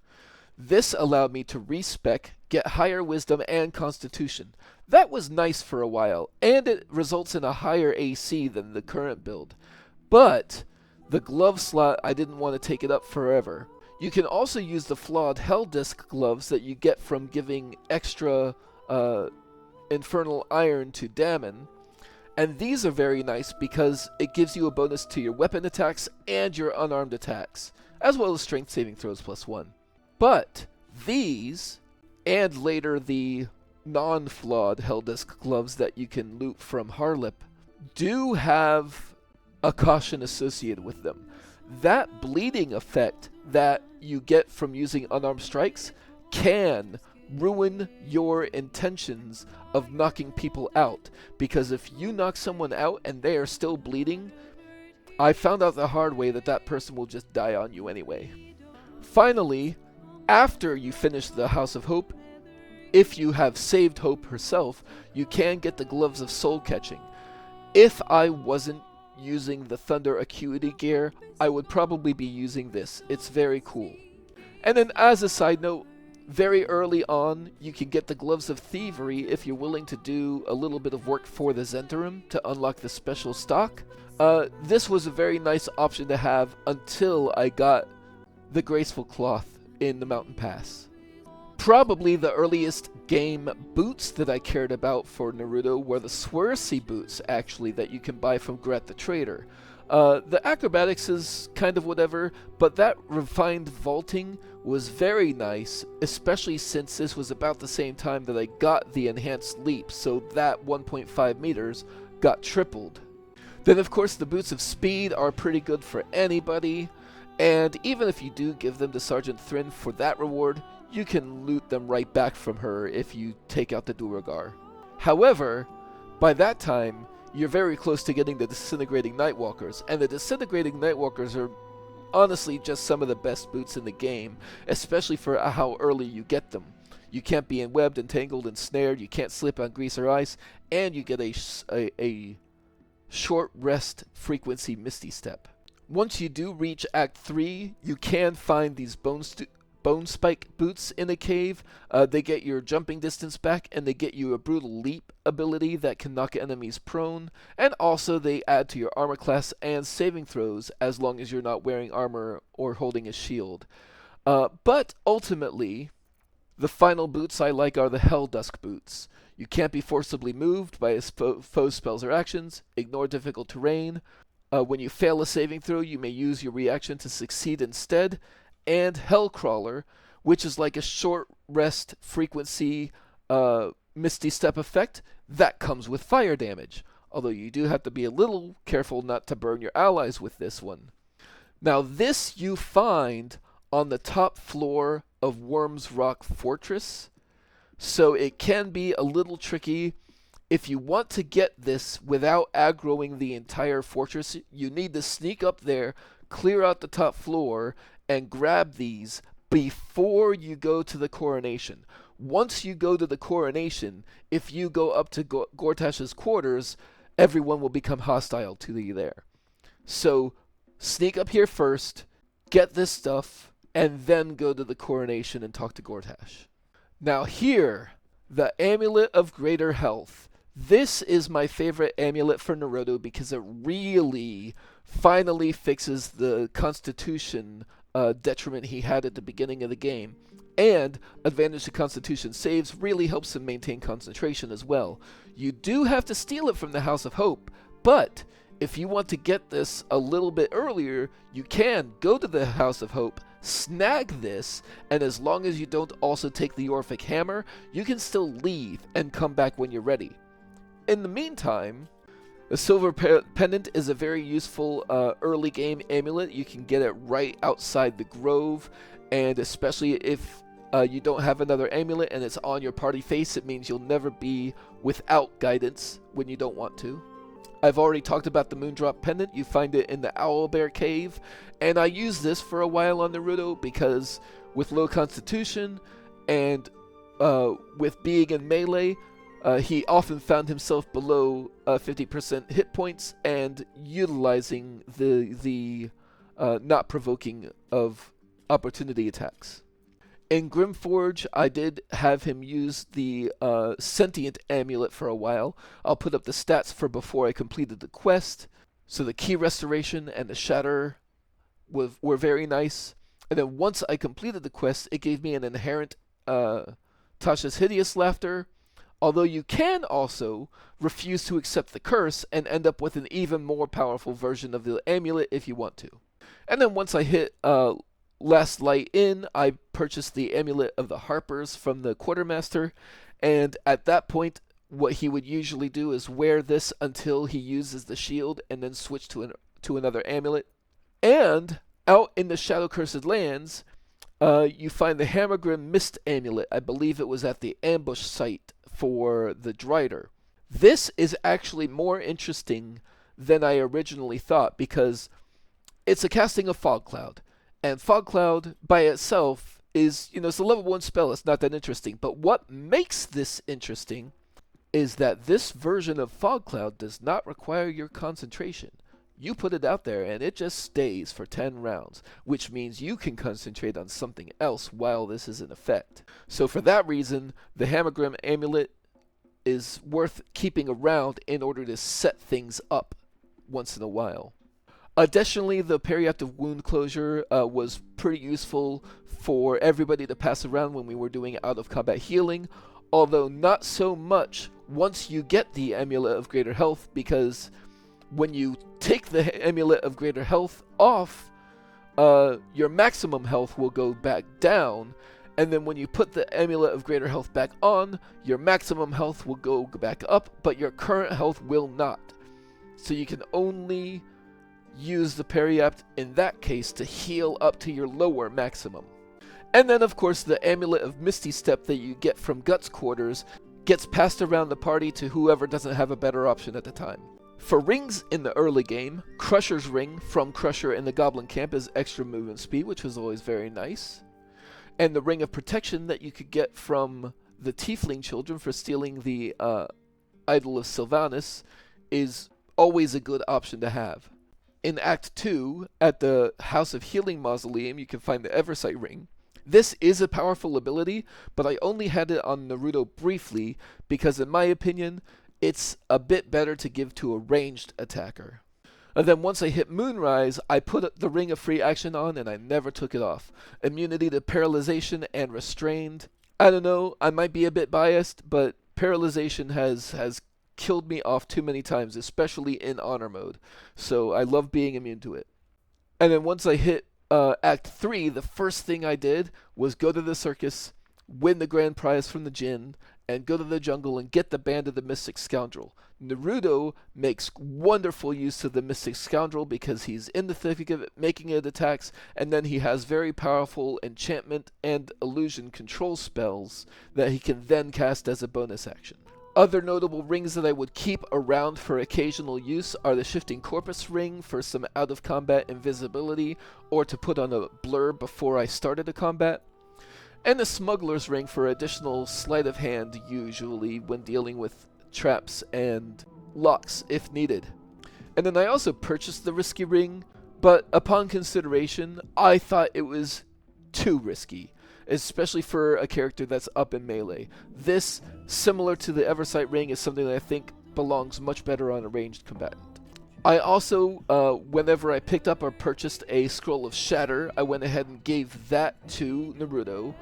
this allowed me to respec, get higher wisdom and constitution. That was nice for a while, and it results in a higher AC than the current build. But the glove slot, I didn't want to take it up forever. You can also use the flawed Hell Disc gloves that you get from giving extra Infernal Iron to Damon. And these are very nice because it gives you a bonus to your weapon attacks and your unarmed attacks, as well as strength saving throws +1. But these, and later the non-flawed Hell Disc gloves that you can loot from Harlip, do have a caution associated with them. That bleeding effect that you get from using unarmed strikes can ruin your intentions of knocking people out, because if you knock someone out and they are still bleeding, I found out the hard way that that person will just die on you anyway. Finally, after you finish the House of Hope, if you have saved Hope herself, you can get the Gloves of Soul Catching. If I wasn't using the Thunder Acuity gear, I would probably be using this. It's very cool. And then as a side note, very early on, you can get the Gloves of Thievery if you're willing to do a little bit of work for the Zentarum to unlock the special stock. This was a very nice option to have until I got the Graceful Cloth in the Mountain Pass. Probably the earliest game boots that I cared about for Naruto were the Swersey boots, actually, that you can buy from Gret the Trader. The acrobatics is kind of whatever, but that refined vaulting was very nice, especially since this was about the same time that I got the enhanced leap, so that 1.5 meters got tripled. Then of course the boots of speed are pretty good for anybody, and even if you do give them to Sergeant Thryn for that reward, you can loot them right back from her if you take out the Duergar. However, by that time, you're very close to getting the Disintegrating Nightwalkers, and the Disintegrating Nightwalkers are honestly just some of the best boots in the game, especially for how early you get them. You can't be enwebbed, entangled, and snared, you can't slip on grease or ice, and you get a short rest frequency Misty Step. Once you do reach Act 3, you can find these Bone Spike boots in a cave. They get your jumping distance back, and they get you a Brutal Leap ability that can knock enemies prone, and also they add to your armor class and saving throws as long as you're not wearing armor or holding a shield. But ultimately, the final boots I like are the Hell Dusk boots. You can't be forcibly moved by foe spells or actions, ignore difficult terrain, When you fail a saving throw, you may use your reaction to succeed instead. And Hellcrawler, which is like a short rest frequency Misty Step effect that comes with fire damage. Although you do have to be a little careful not to burn your allies with this one. Now this you find on the top floor of Worm's Rock Fortress, so it can be a little tricky. If you want to get this without aggroing the entire fortress, you need to sneak up there, clear out the top floor, and grab these before you go to the coronation. Once you go to the coronation, if you go up to Gortash's quarters, everyone will become hostile to you there. So sneak up here first, get this stuff, and then go to the coronation and talk to Gortash. Now here, the Amulet of Greater Health. This is my favorite amulet for Naruto because it really finally fixes the constitution detriment he had at the beginning of the game. And advantage to constitution saves really helps him maintain concentration as well. You do have to steal it from the House of Hope, but if you want to get this a little bit earlier, you can go to the House of Hope, snag this, and as long as you don't also take the Orphic Hammer, you can still leave and come back when you're ready. In the meantime, the Silver Pendant is a very useful early game amulet. You can get it right outside the grove, and especially if you don't have another amulet and it's on your party face, it means you'll never be without guidance when you don't want to. I've already talked about the Moondrop Pendant. You find it in the Owlbear Cave, and I used this for a while on Naruto because with low constitution and with being in melee, he often found himself below 50% hit points, and utilizing the not provoking of opportunity attacks. In Grimforge, I did have him use the Sentient Amulet for a while. I'll put up the stats for before I completed the quest. So the Key Restoration and the Shatter were very nice. And then once I completed the quest, it gave me an inherent Tasha's Hideous Laughter. Although you can also refuse to accept the curse and end up with an even more powerful version of the amulet if you want to. And then once I hit Last Light In, I purchased the Amulet of the Harpers from the Quartermaster, and at that point, what he would usually do is wear this until he uses the shield and then switch to another amulet. And out in the Shadow Cursed Lands, you find the Hammergrim Mist Amulet. I believe it was at the ambush site for the Drider. This is actually more interesting than I originally thought because it's a casting of Fog Cloud. And Fog Cloud by itself is, it's a level 1 spell, it's not that interesting. But what makes this interesting is that this version of Fog Cloud does not require your concentration. You put it out there and it just stays for 10 rounds, which means you can concentrate on something else while this is in effect. So for that reason, the Hammergrim Amulet is worth keeping around in order to set things up once in a while. Additionally, the Periaptive Wound Closure was pretty useful for everybody to pass around when we were doing out-of-combat healing, although not so much once you get the Amulet of Greater Health, because when you take the Amulet of Greater Health off, your maximum health will go back down, and then when you put the Amulet of Greater Health back on, your maximum health will go back up, but your current health will not. So you can only use the Periapt in that case to heal up to your lower maximum. And then of course the Amulet of Misty Step that you get from Guts Quarters gets passed around the party to whoever doesn't have a better option at the time. For rings in the early game, Crusher's Ring from Crusher in the Goblin Camp is extra movement speed, which was always very nice. And the Ring of Protection that you could get from the Tiefling children for stealing the Idol of Sylvanus is always a good option to have. In Act 2, at the House of Healing Mausoleum, you can find the Eversight Ring. This is a powerful ability, but I only had it on Naruto briefly because in my opinion, it's a bit better to give to a ranged attacker. And then once I hit Moonrise, I put the Ring of Free Action on and I never took it off. Immunity to Paralyzation and Restrained. I don't know, I might be a bit biased, but Paralyzation has killed me off too many times, especially in honor mode. So I love being immune to it. And then once I hit Act 3, the first thing I did was go to the circus, win the grand prize from the Jinn, and go to the jungle and get the Band of the Mystic Scoundrel. Naruto makes wonderful use of the Mystic Scoundrel because he's in the thick of it, making it attacks, and then he has very powerful enchantment and illusion control spells that he can then cast as a bonus action. Other notable rings that I would keep around for occasional use are the Shifting Corpus ring for some out-of-combat invisibility, or to put on a blur before I started a combat, and the Smuggler's ring for additional sleight of hand, usually when dealing with traps and locks if needed. And then I also purchased the Risky ring, but upon consideration, I thought it was too risky, especially for a character that's up in melee. This, similar to the Eversight ring, is something that I think belongs much better on a ranged combatant. I also, whenever I picked up or purchased a Scroll of Shatter, I went ahead and gave that to Naruto,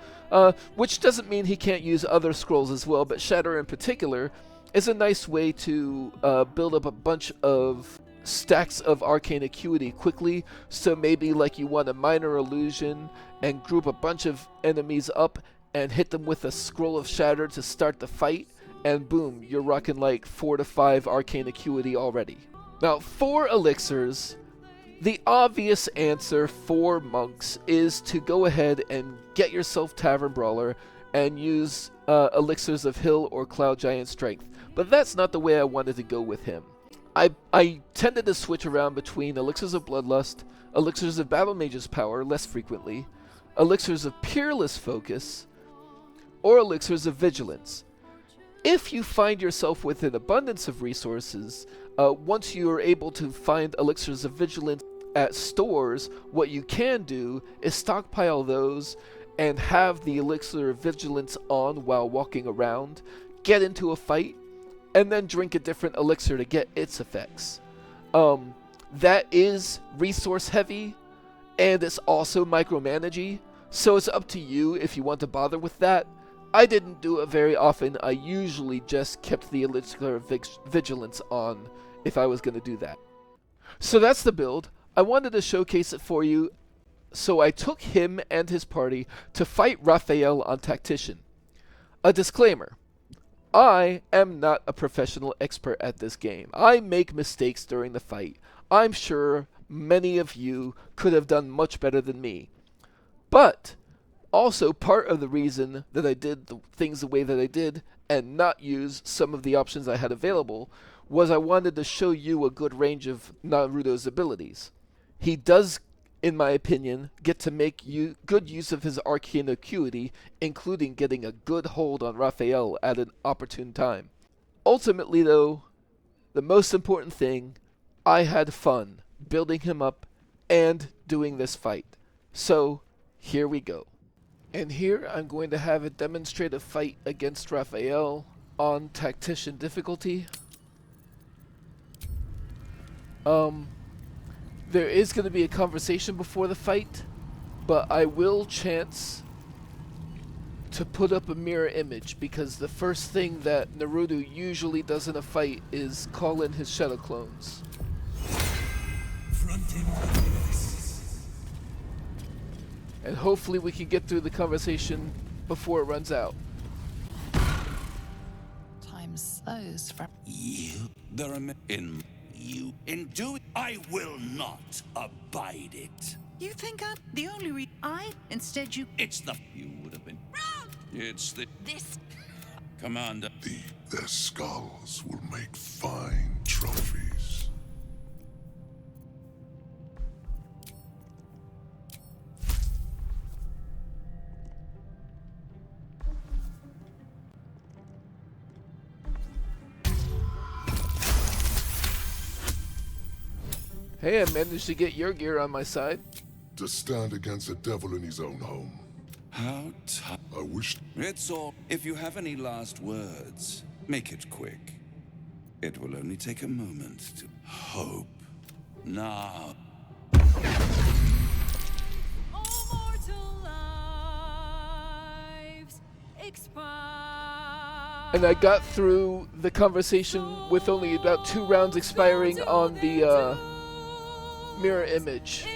which doesn't mean he can't use other scrolls as well, but Shatter in particular is a nice way to build up a bunch of stacks of arcane acuity quickly. So maybe like you want a minor illusion and group a bunch of enemies up and hit them with a Scroll of Shatter to start the fight, and boom, you're rocking like 4 to 5 arcane acuity already. Now, for elixirs, the obvious answer for monks is to go ahead and get yourself Tavern Brawler and use elixirs of Hill or Cloud Giant Strength. But that's not the way I wanted to go with him. I tended to switch around between elixirs of Bloodlust, elixirs of Battle Mage's Power less frequently, elixirs of Peerless Focus, or elixirs of Vigilance. If you find yourself with an abundance of resources, once you are able to find elixirs of Vigilance at stores, what you can do is stockpile those and have the elixir of Vigilance on while walking around, get into a fight, and then drink a different elixir to get its effects. That is resource heavy, and it's also micromanagey, so it's up to you if you want to bother with that. I didn't do it very often. I usually just kept the elixir of Vigilance on if I was going to do that. So that's the build. I wanted to showcase it for you, so I took him and his party to fight Raphael on Tactician. A disclaimer: I am not a professional expert at this game. I make mistakes during the fight. I'm sure many of you could have done much better than me. But also, part of the reason that I did the things the way that I did and not use some of the options I had available was I wanted to show you a good range of Naruto's abilities. He does, in my opinion, get to make good use of his arcane acuity, including getting a good hold on Raphael at an opportune time. Ultimately, though, the most important thing, I had fun building him up and doing this fight. So, here we go. And here I'm going to have a demonstrative fight against Raphael on Tactician difficulty. There is going to be a conversation before the fight, but I will chance to put up a mirror image because the first thing that Naruto usually does in a fight is call in his shadow clones. And hopefully we can get through the conversation before it runs out. Time slows from You, there are in you. In doing, I will not abide it. You think I'm the only instead you It's the you would have been. It's the this commander. Their skulls will make fine trophies. Hey, I managed to get your gear on my side. To stand against a devil in his own home. How tough. I wish It's all. If you have any last words, make it quick. It will only take a moment to hope. Now. All mortal lives expire. And I got through the conversation with only about 2 rounds expiring on the mirror image.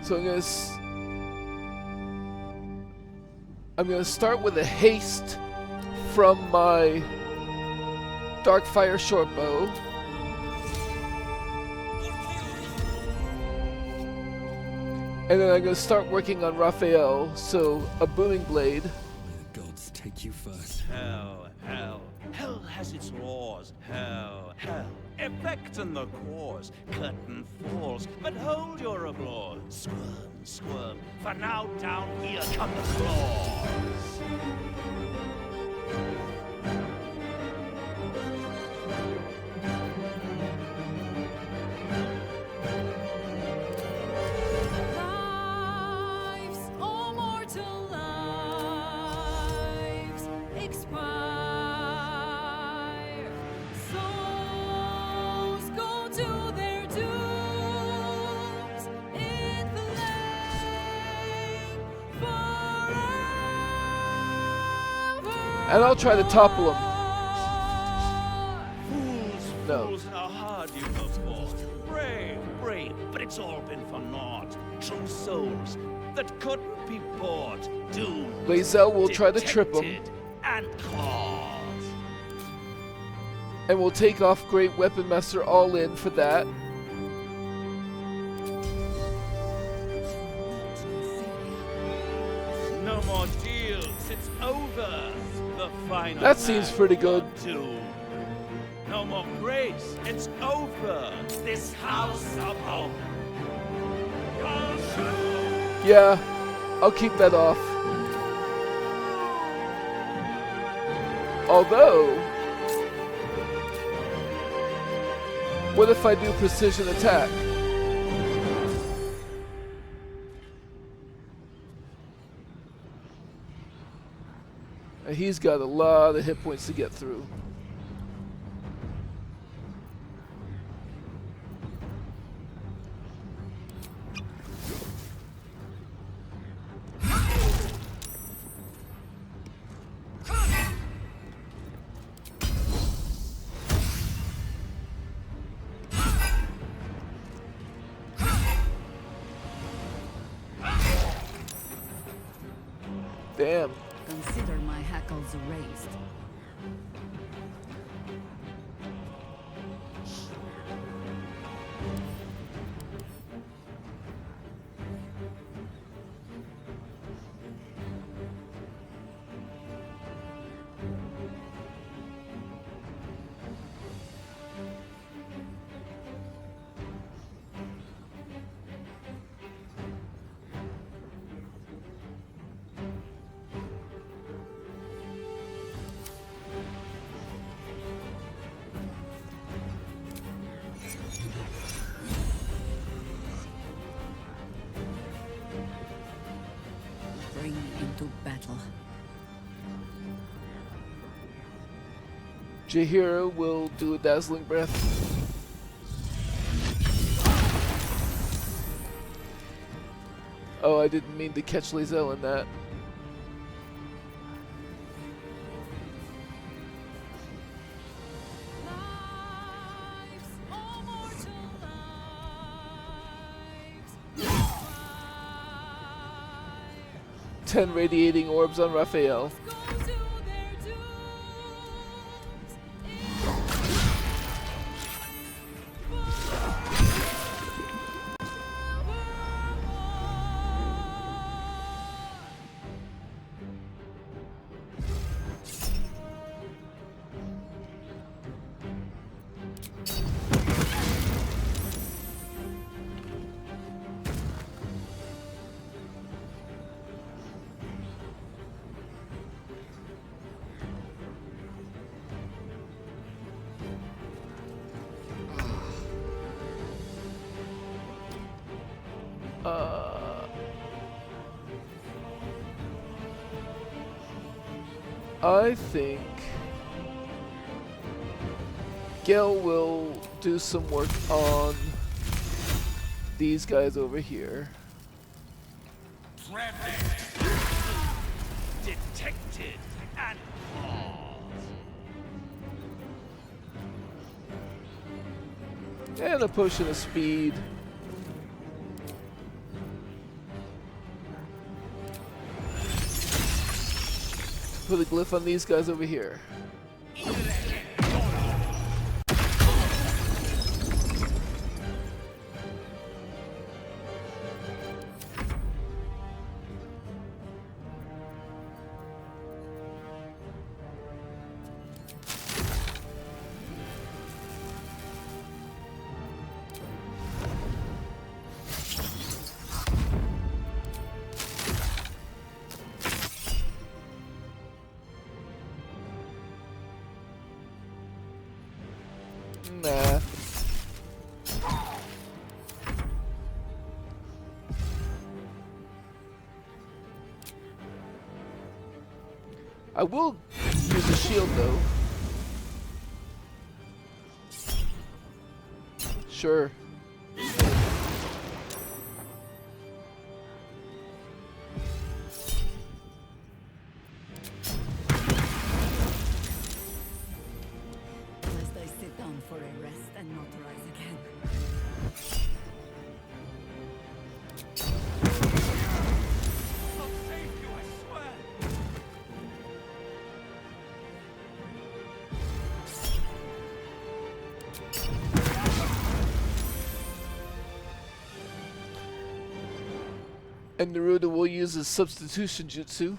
So I'm gonna start with a haste from my Darkfire shortbow. And then I'm gonna start working on Raphael, so a booming blade. May the gods take you first. Hell, hell. Hell has its laws. Hell, hell. Effect and the cause. Curtain falls, but hold your applause. Squirm, squirm. For now down here come the claws. Lives, all mortal lives, expire. Souls go to their dooms in the flame forever. And I'll try to topple him. Fools, No. fools, how hard you have fought. Brave, brave, but it's all been for naught. True souls that couldn't be bought. Doomed, Lae'zel will try to trip him. detected, and caught. And we'll take off Great Weapon Master all in for that. No more deals, it's over. The final That seems man pretty good. doomed. No more grace, it's over. This house of hope. Yeah, I'll keep that off. Although, what if I do precision attack? And he's got a lot of hit points to get through. Damn. Consider my hackles raised. Bring into battle. Jaheira will do a dazzling breath. Oh, I didn't mean to catch Lae'zel in that. Lives, all mortal lives, expire. 10 radiating orbs on Raphael. Go to their dooms in I think Gale will do some work on these guys over here. Detected and And a potion of speed. Put a glyph on these guys over here. Nah. I will use a shield though. Sure. Lest I sit down for a rest and not rise again. I'll save you, I swear. And Naruto will use his substitution jutsu.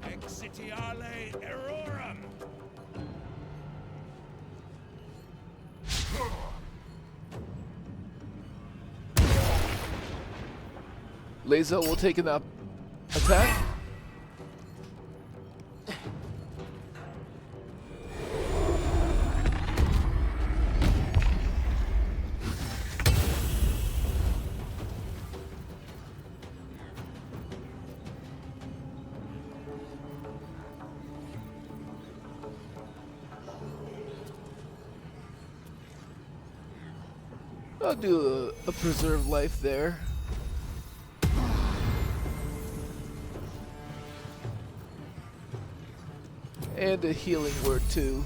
Exitiale errorum. Laser will take an attack. I'll do a preserve life there. And a healing word too.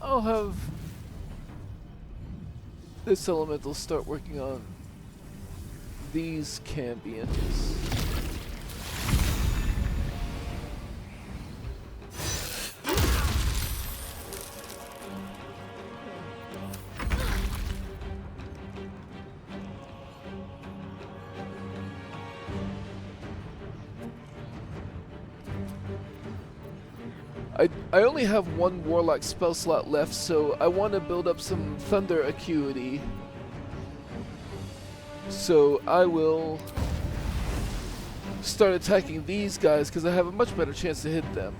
I'll have this elemental start working on these cambions. I only have one Warlock spell slot left, so I want to build up some Thunder Acuity. So I will start attacking these guys because I have a much better chance to hit them.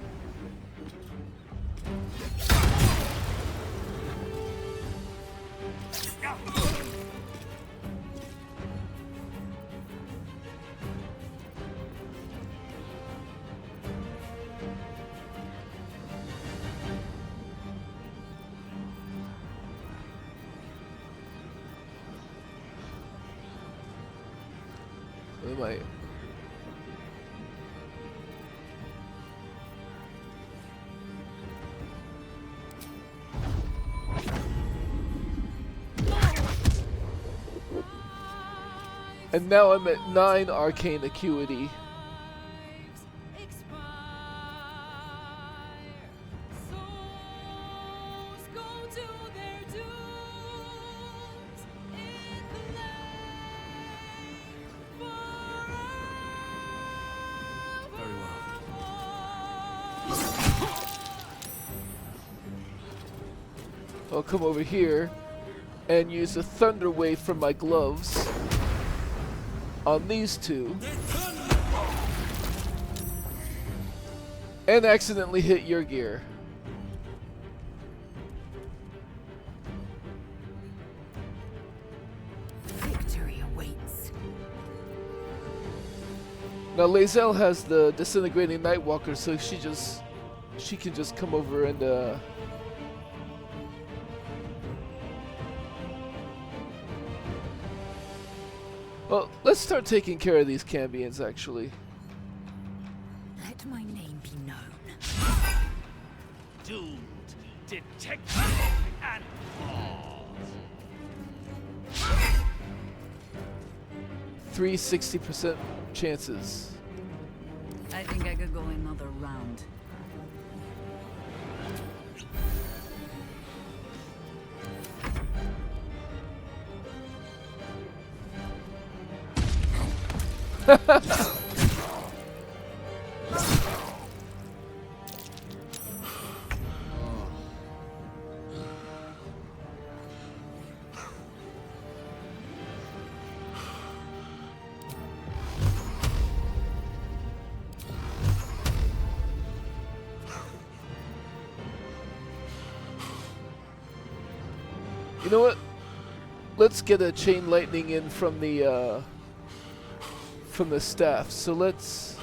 What am I? And now I'm at 9 arcane acuity. expire. Souls go to their dooms in the lake forever. Very well. I'll come over here and use a thunder wave from my gloves on these two. And accidentally hit your gear. Victory awaits. Now Lae'zel has the disintegrating Nightwalker, so she can just come over and well, let's start taking care of these Cambions actually. Let my name be known. Doomed, detected, and paused. 360% chances. I think I could go another round. You know what? Let's get a chain lightning in from the staff. So let's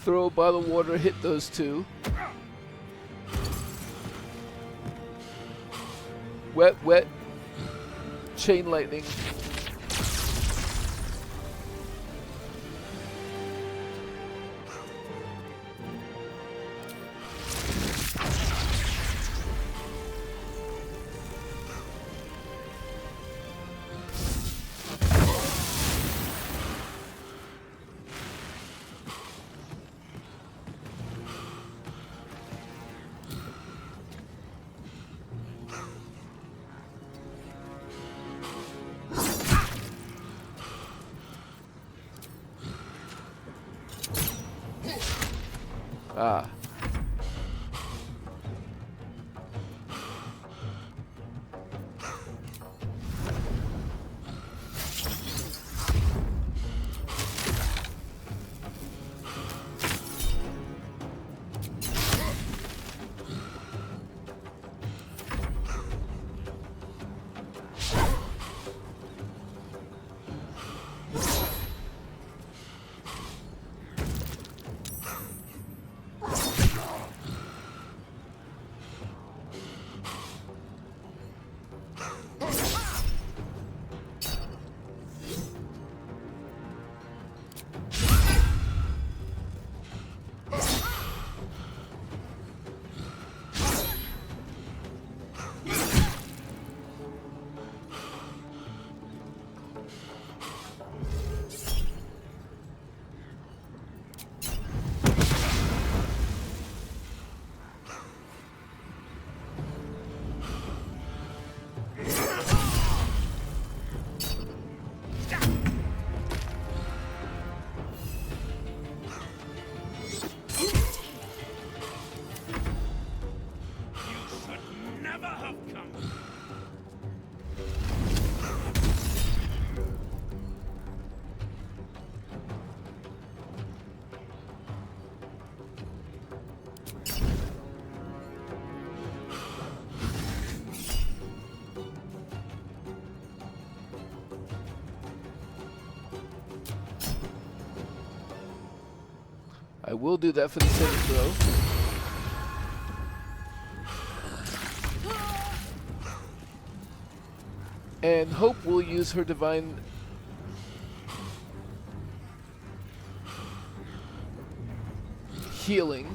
throw a bottle of water, hit those two. Wet, wet, chain lightning. Ah. I will do that for the saving throw. And Hope will use her divine healing.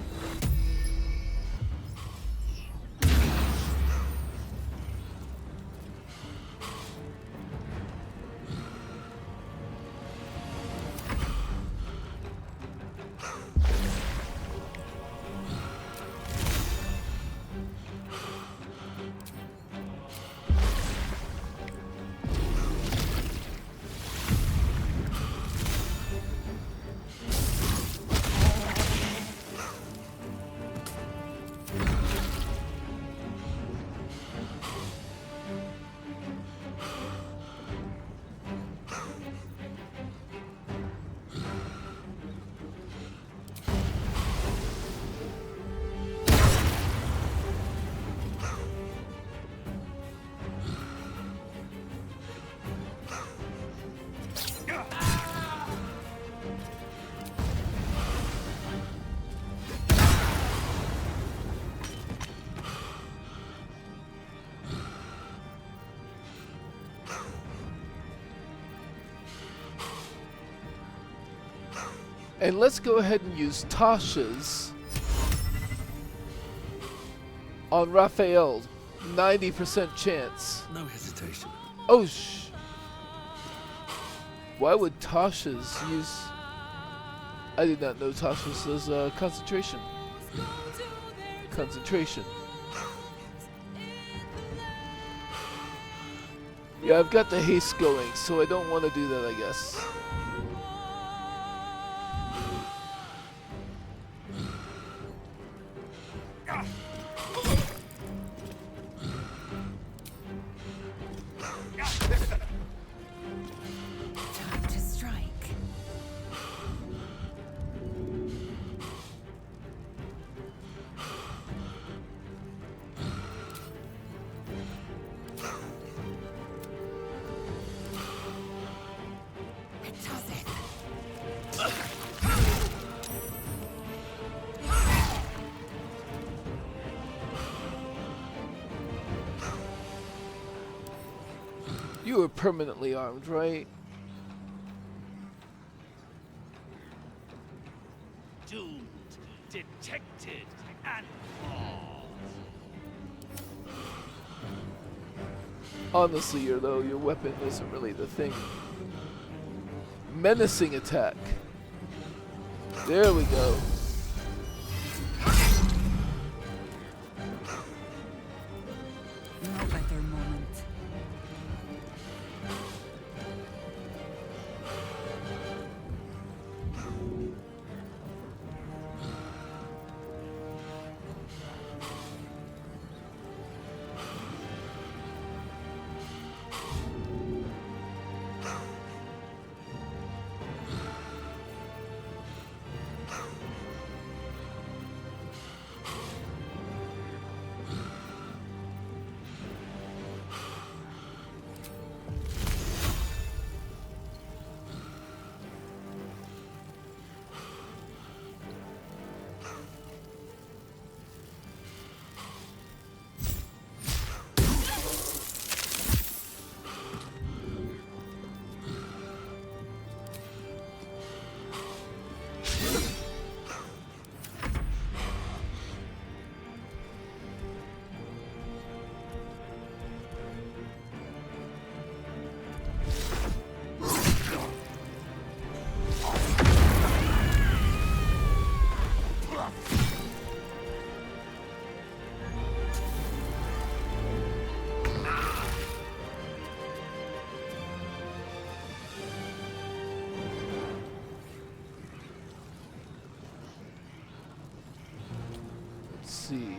And let's go ahead and use Tasha's on Raphael. 90% chance. No hesitation. Oh, why would Tasha's use... I did not know Tasha's was concentration. Concentration. Yeah, I've got the haste going, so I don't want to do that, I guess. Time to strike. It does it. You are permanently armed, right? Doomed, detected, and lost. Honestly, your weapon isn't really the thing. Menacing attack. There we go. No better moment. Let's see.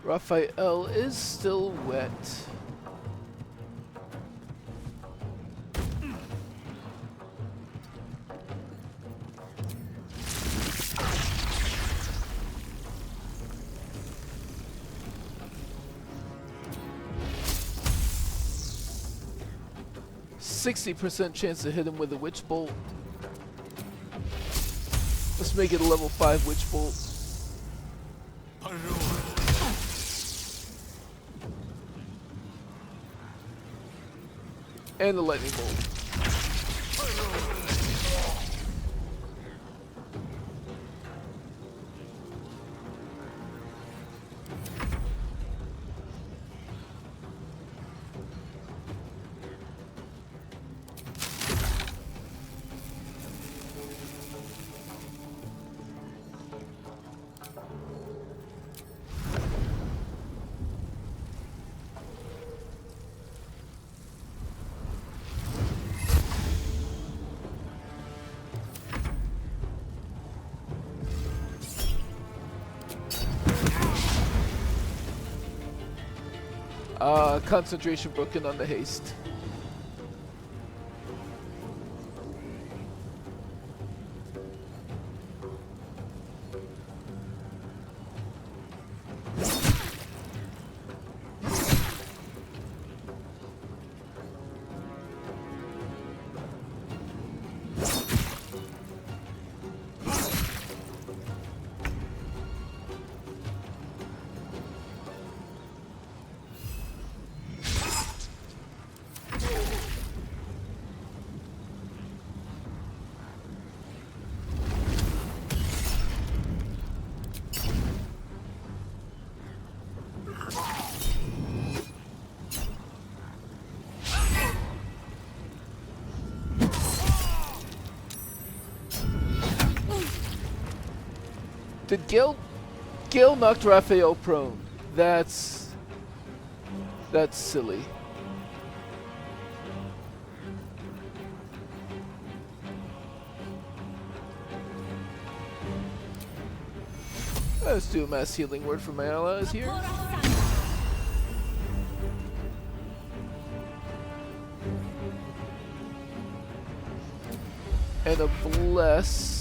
Raphael is still wet. 60% chance to hit him with a Witch Bolt. Let's make it a level 5 Witch Bolt. And the Lightning Bolt. Concentration broken on the haste. Did Gil knocked Raphael prone? That's silly. Let's do a mass healing word for my allies here. And a bless.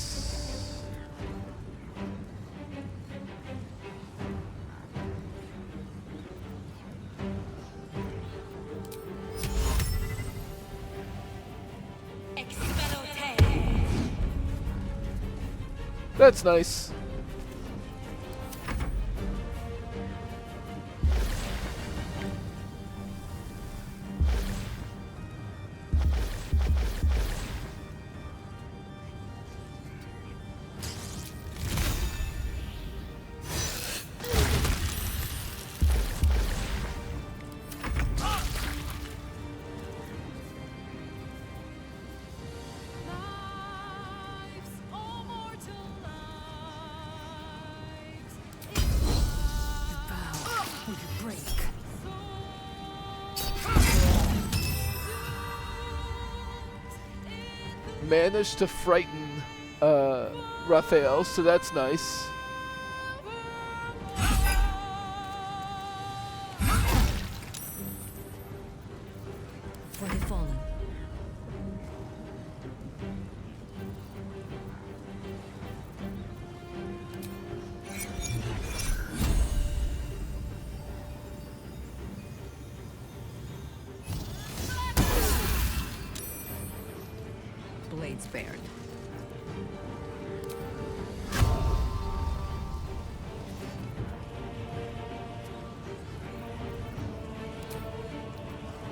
That's nice. Managed to frighten Raphael, so that's nice. For the fallen. Blade spared.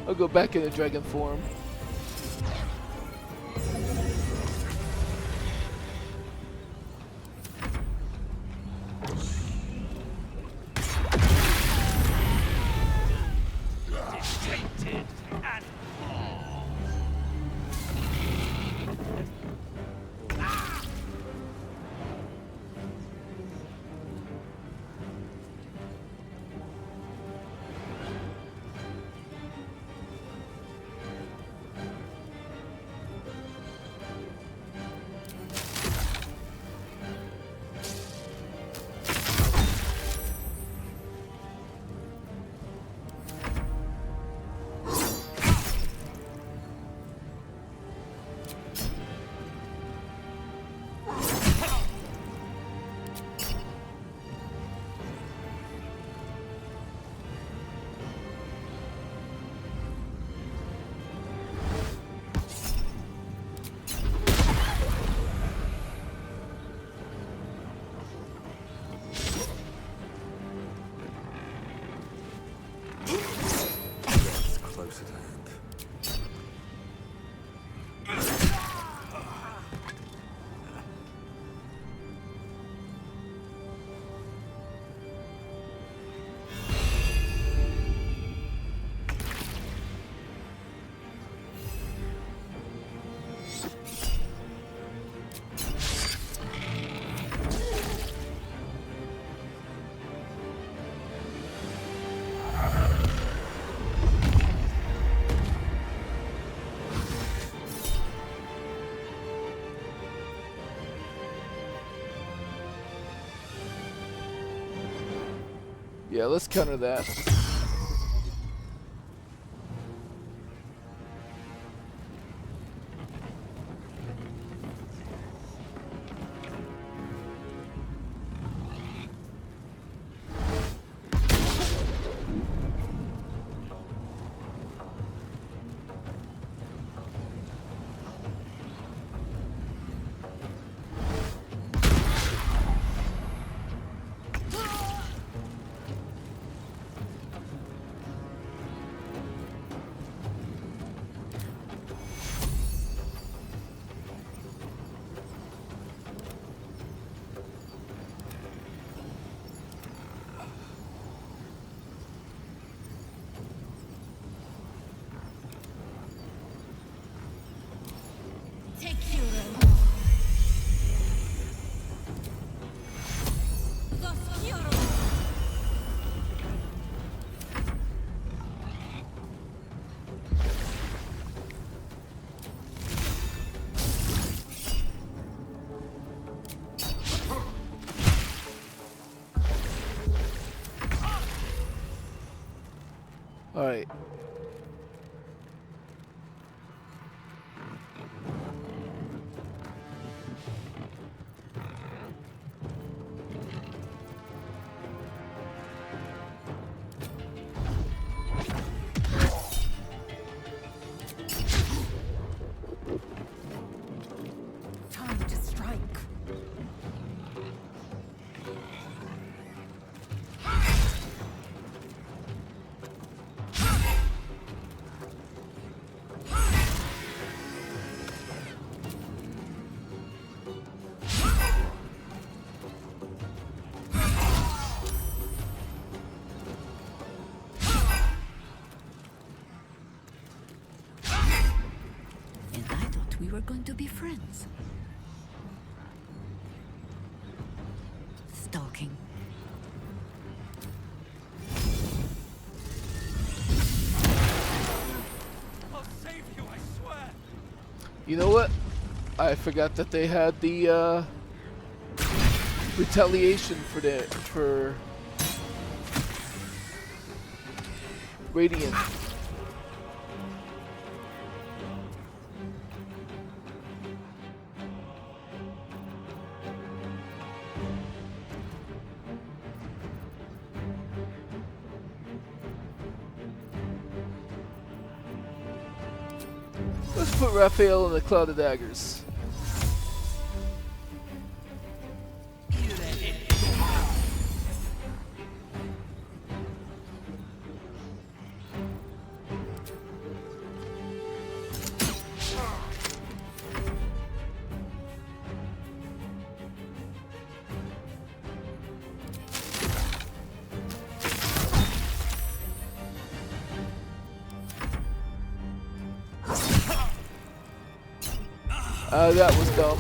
I'll go back into dragon form. Dictated and Yeah, let's counter that. Take hero. Dos hero. All right. Time to strike. And I thought we were going to be friends. Stalking. I'll save you, I swear. You know what? I forgot that they had the retaliation for Radiant. Let's put Raphael in the cloud of daggers. That was dumb.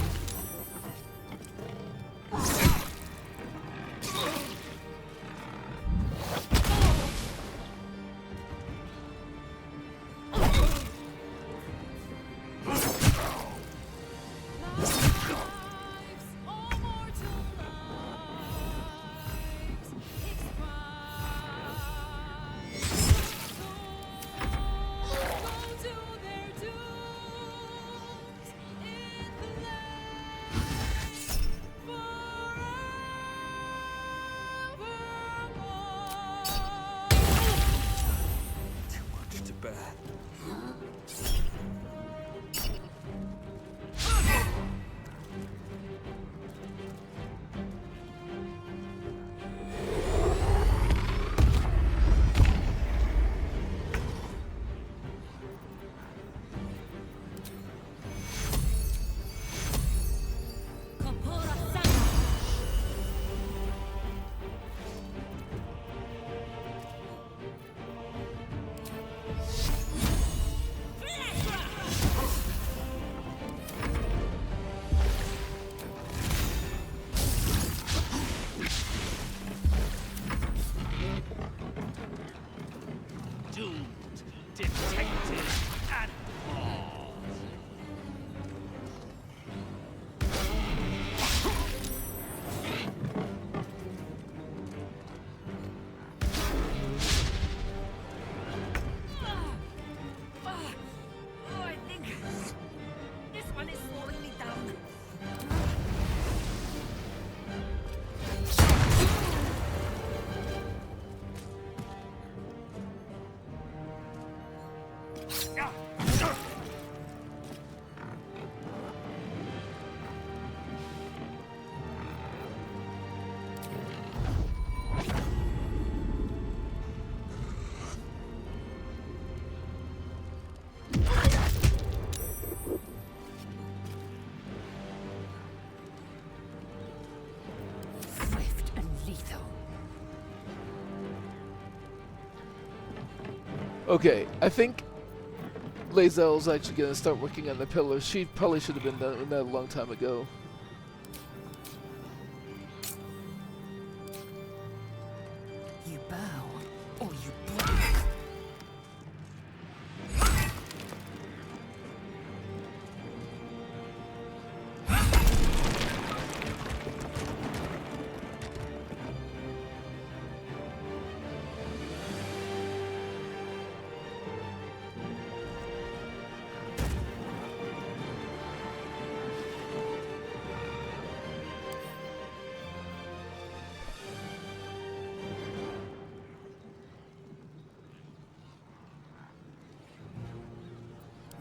Okay, I think Lae'zel's actually gonna start working on the pillars. She probably should have been done that a long time ago. You bow, or you break.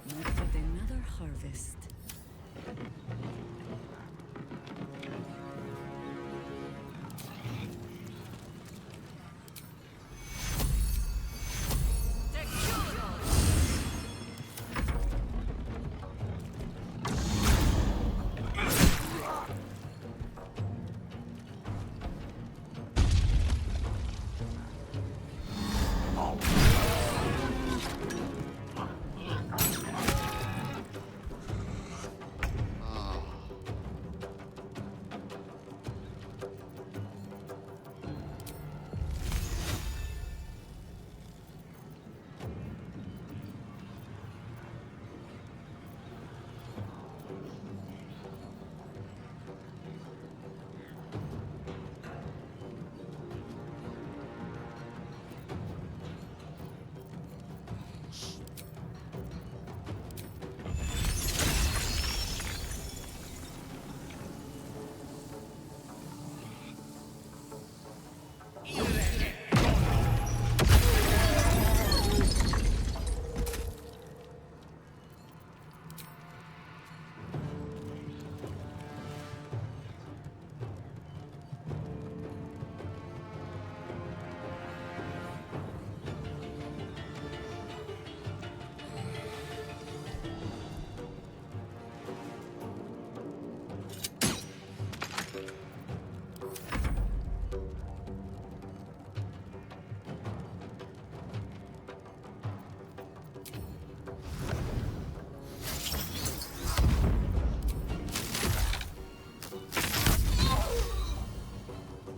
Met with another harvest.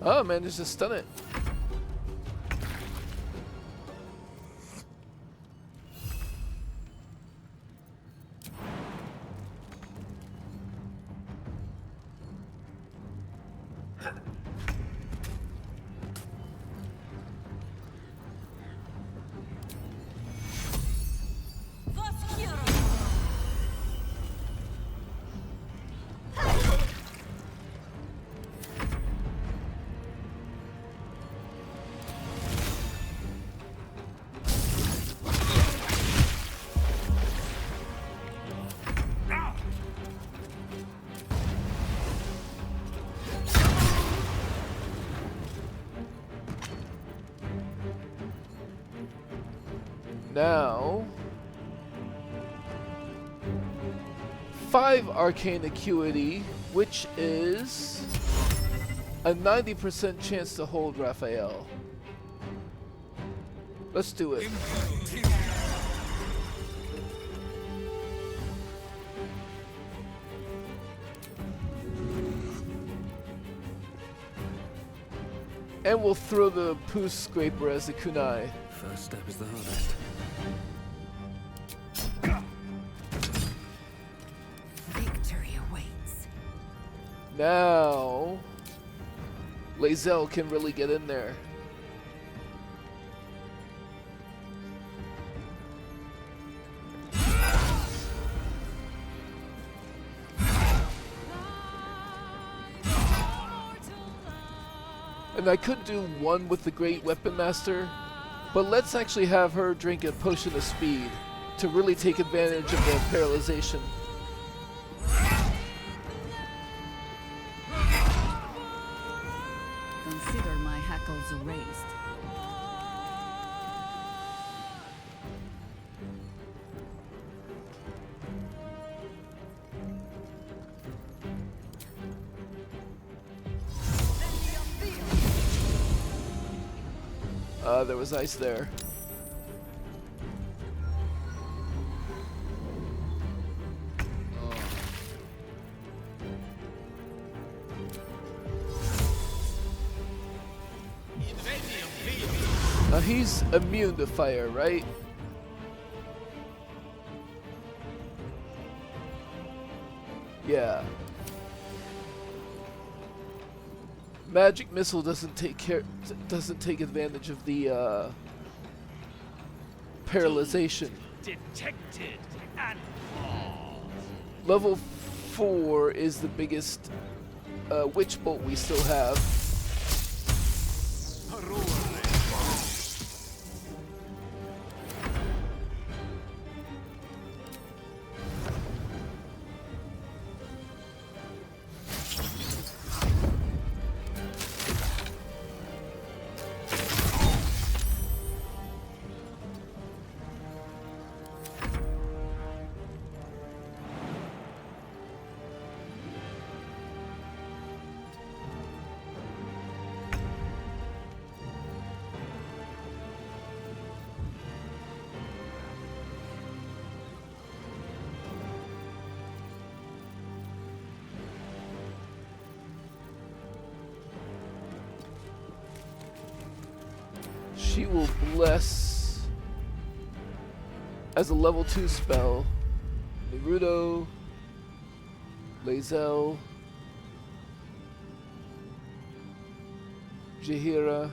Oh man, just to stun it. Now, 5 arcane acuity, which is a 90% chance to hold Raphael. Let's do it. And we'll throw the poo scraper as the kunai. First step is the hardest. Victory awaits. Now, Lae'zel can really get in there. And I could do one with the Great Weapon Master, but let's actually have her drink a potion of speed to really take advantage of the paralyzation. Consider my hackles erased. There was ice there. he's immune to fire, right? Yeah. Magic missile doesn't take advantage of the paralyzation. Detected and paused. Level 4 is the biggest witch bolt we still have. She will bless as a level 2 spell. Naruto, Lae'zel, Jaheira,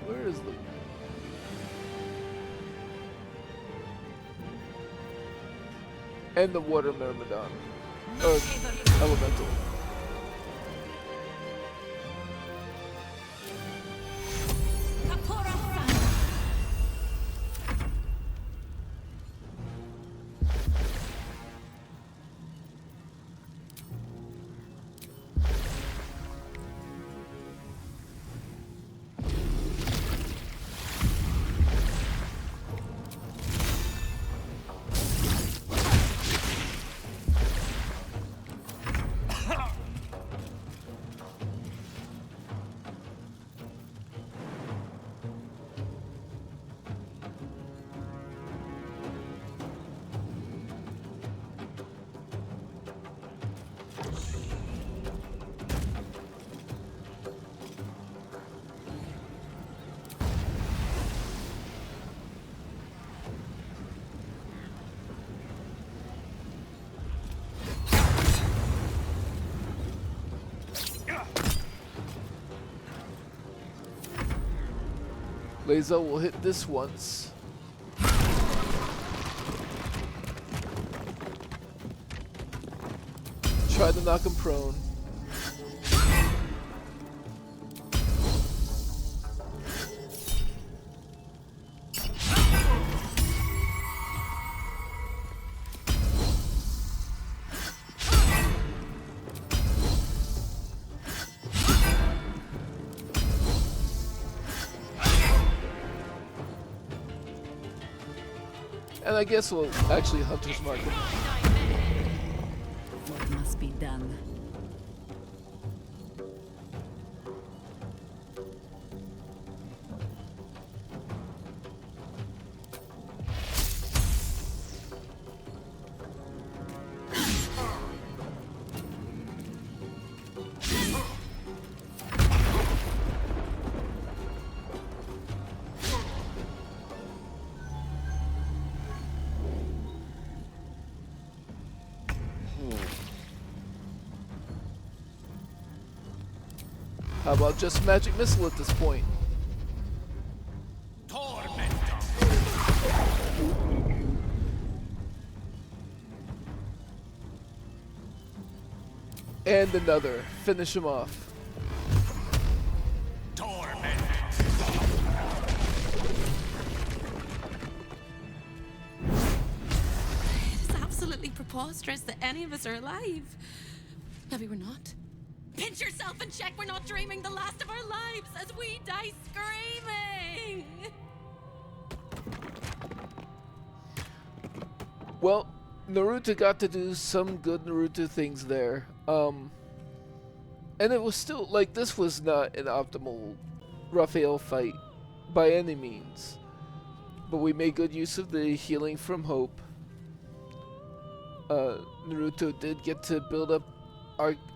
where is the... And the water myrmidon. Elemental. Lae'zel will hit this once. Try to knock him prone. And I guess we'll actually Hunter's Mark him. What must be done? How about just magic missile at this point? And another. Finish him off. It's absolutely preposterous that any of us are alive. Maybe we're not. Pinch yourself and check we're not dreaming the last of our lives as we die screaming. Well, Naruto got to do some good Naruto things there. And it was still, like, this was not an optimal Raphael fight. by any means. But we made good use of the healing from hope. Naruto did get to build up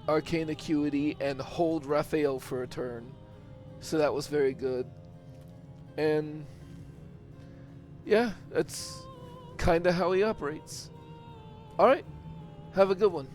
arcane acuity and hold Raphael for a turn. So that was very good. And yeah, that's kinda how he operates. Alright, have a good one.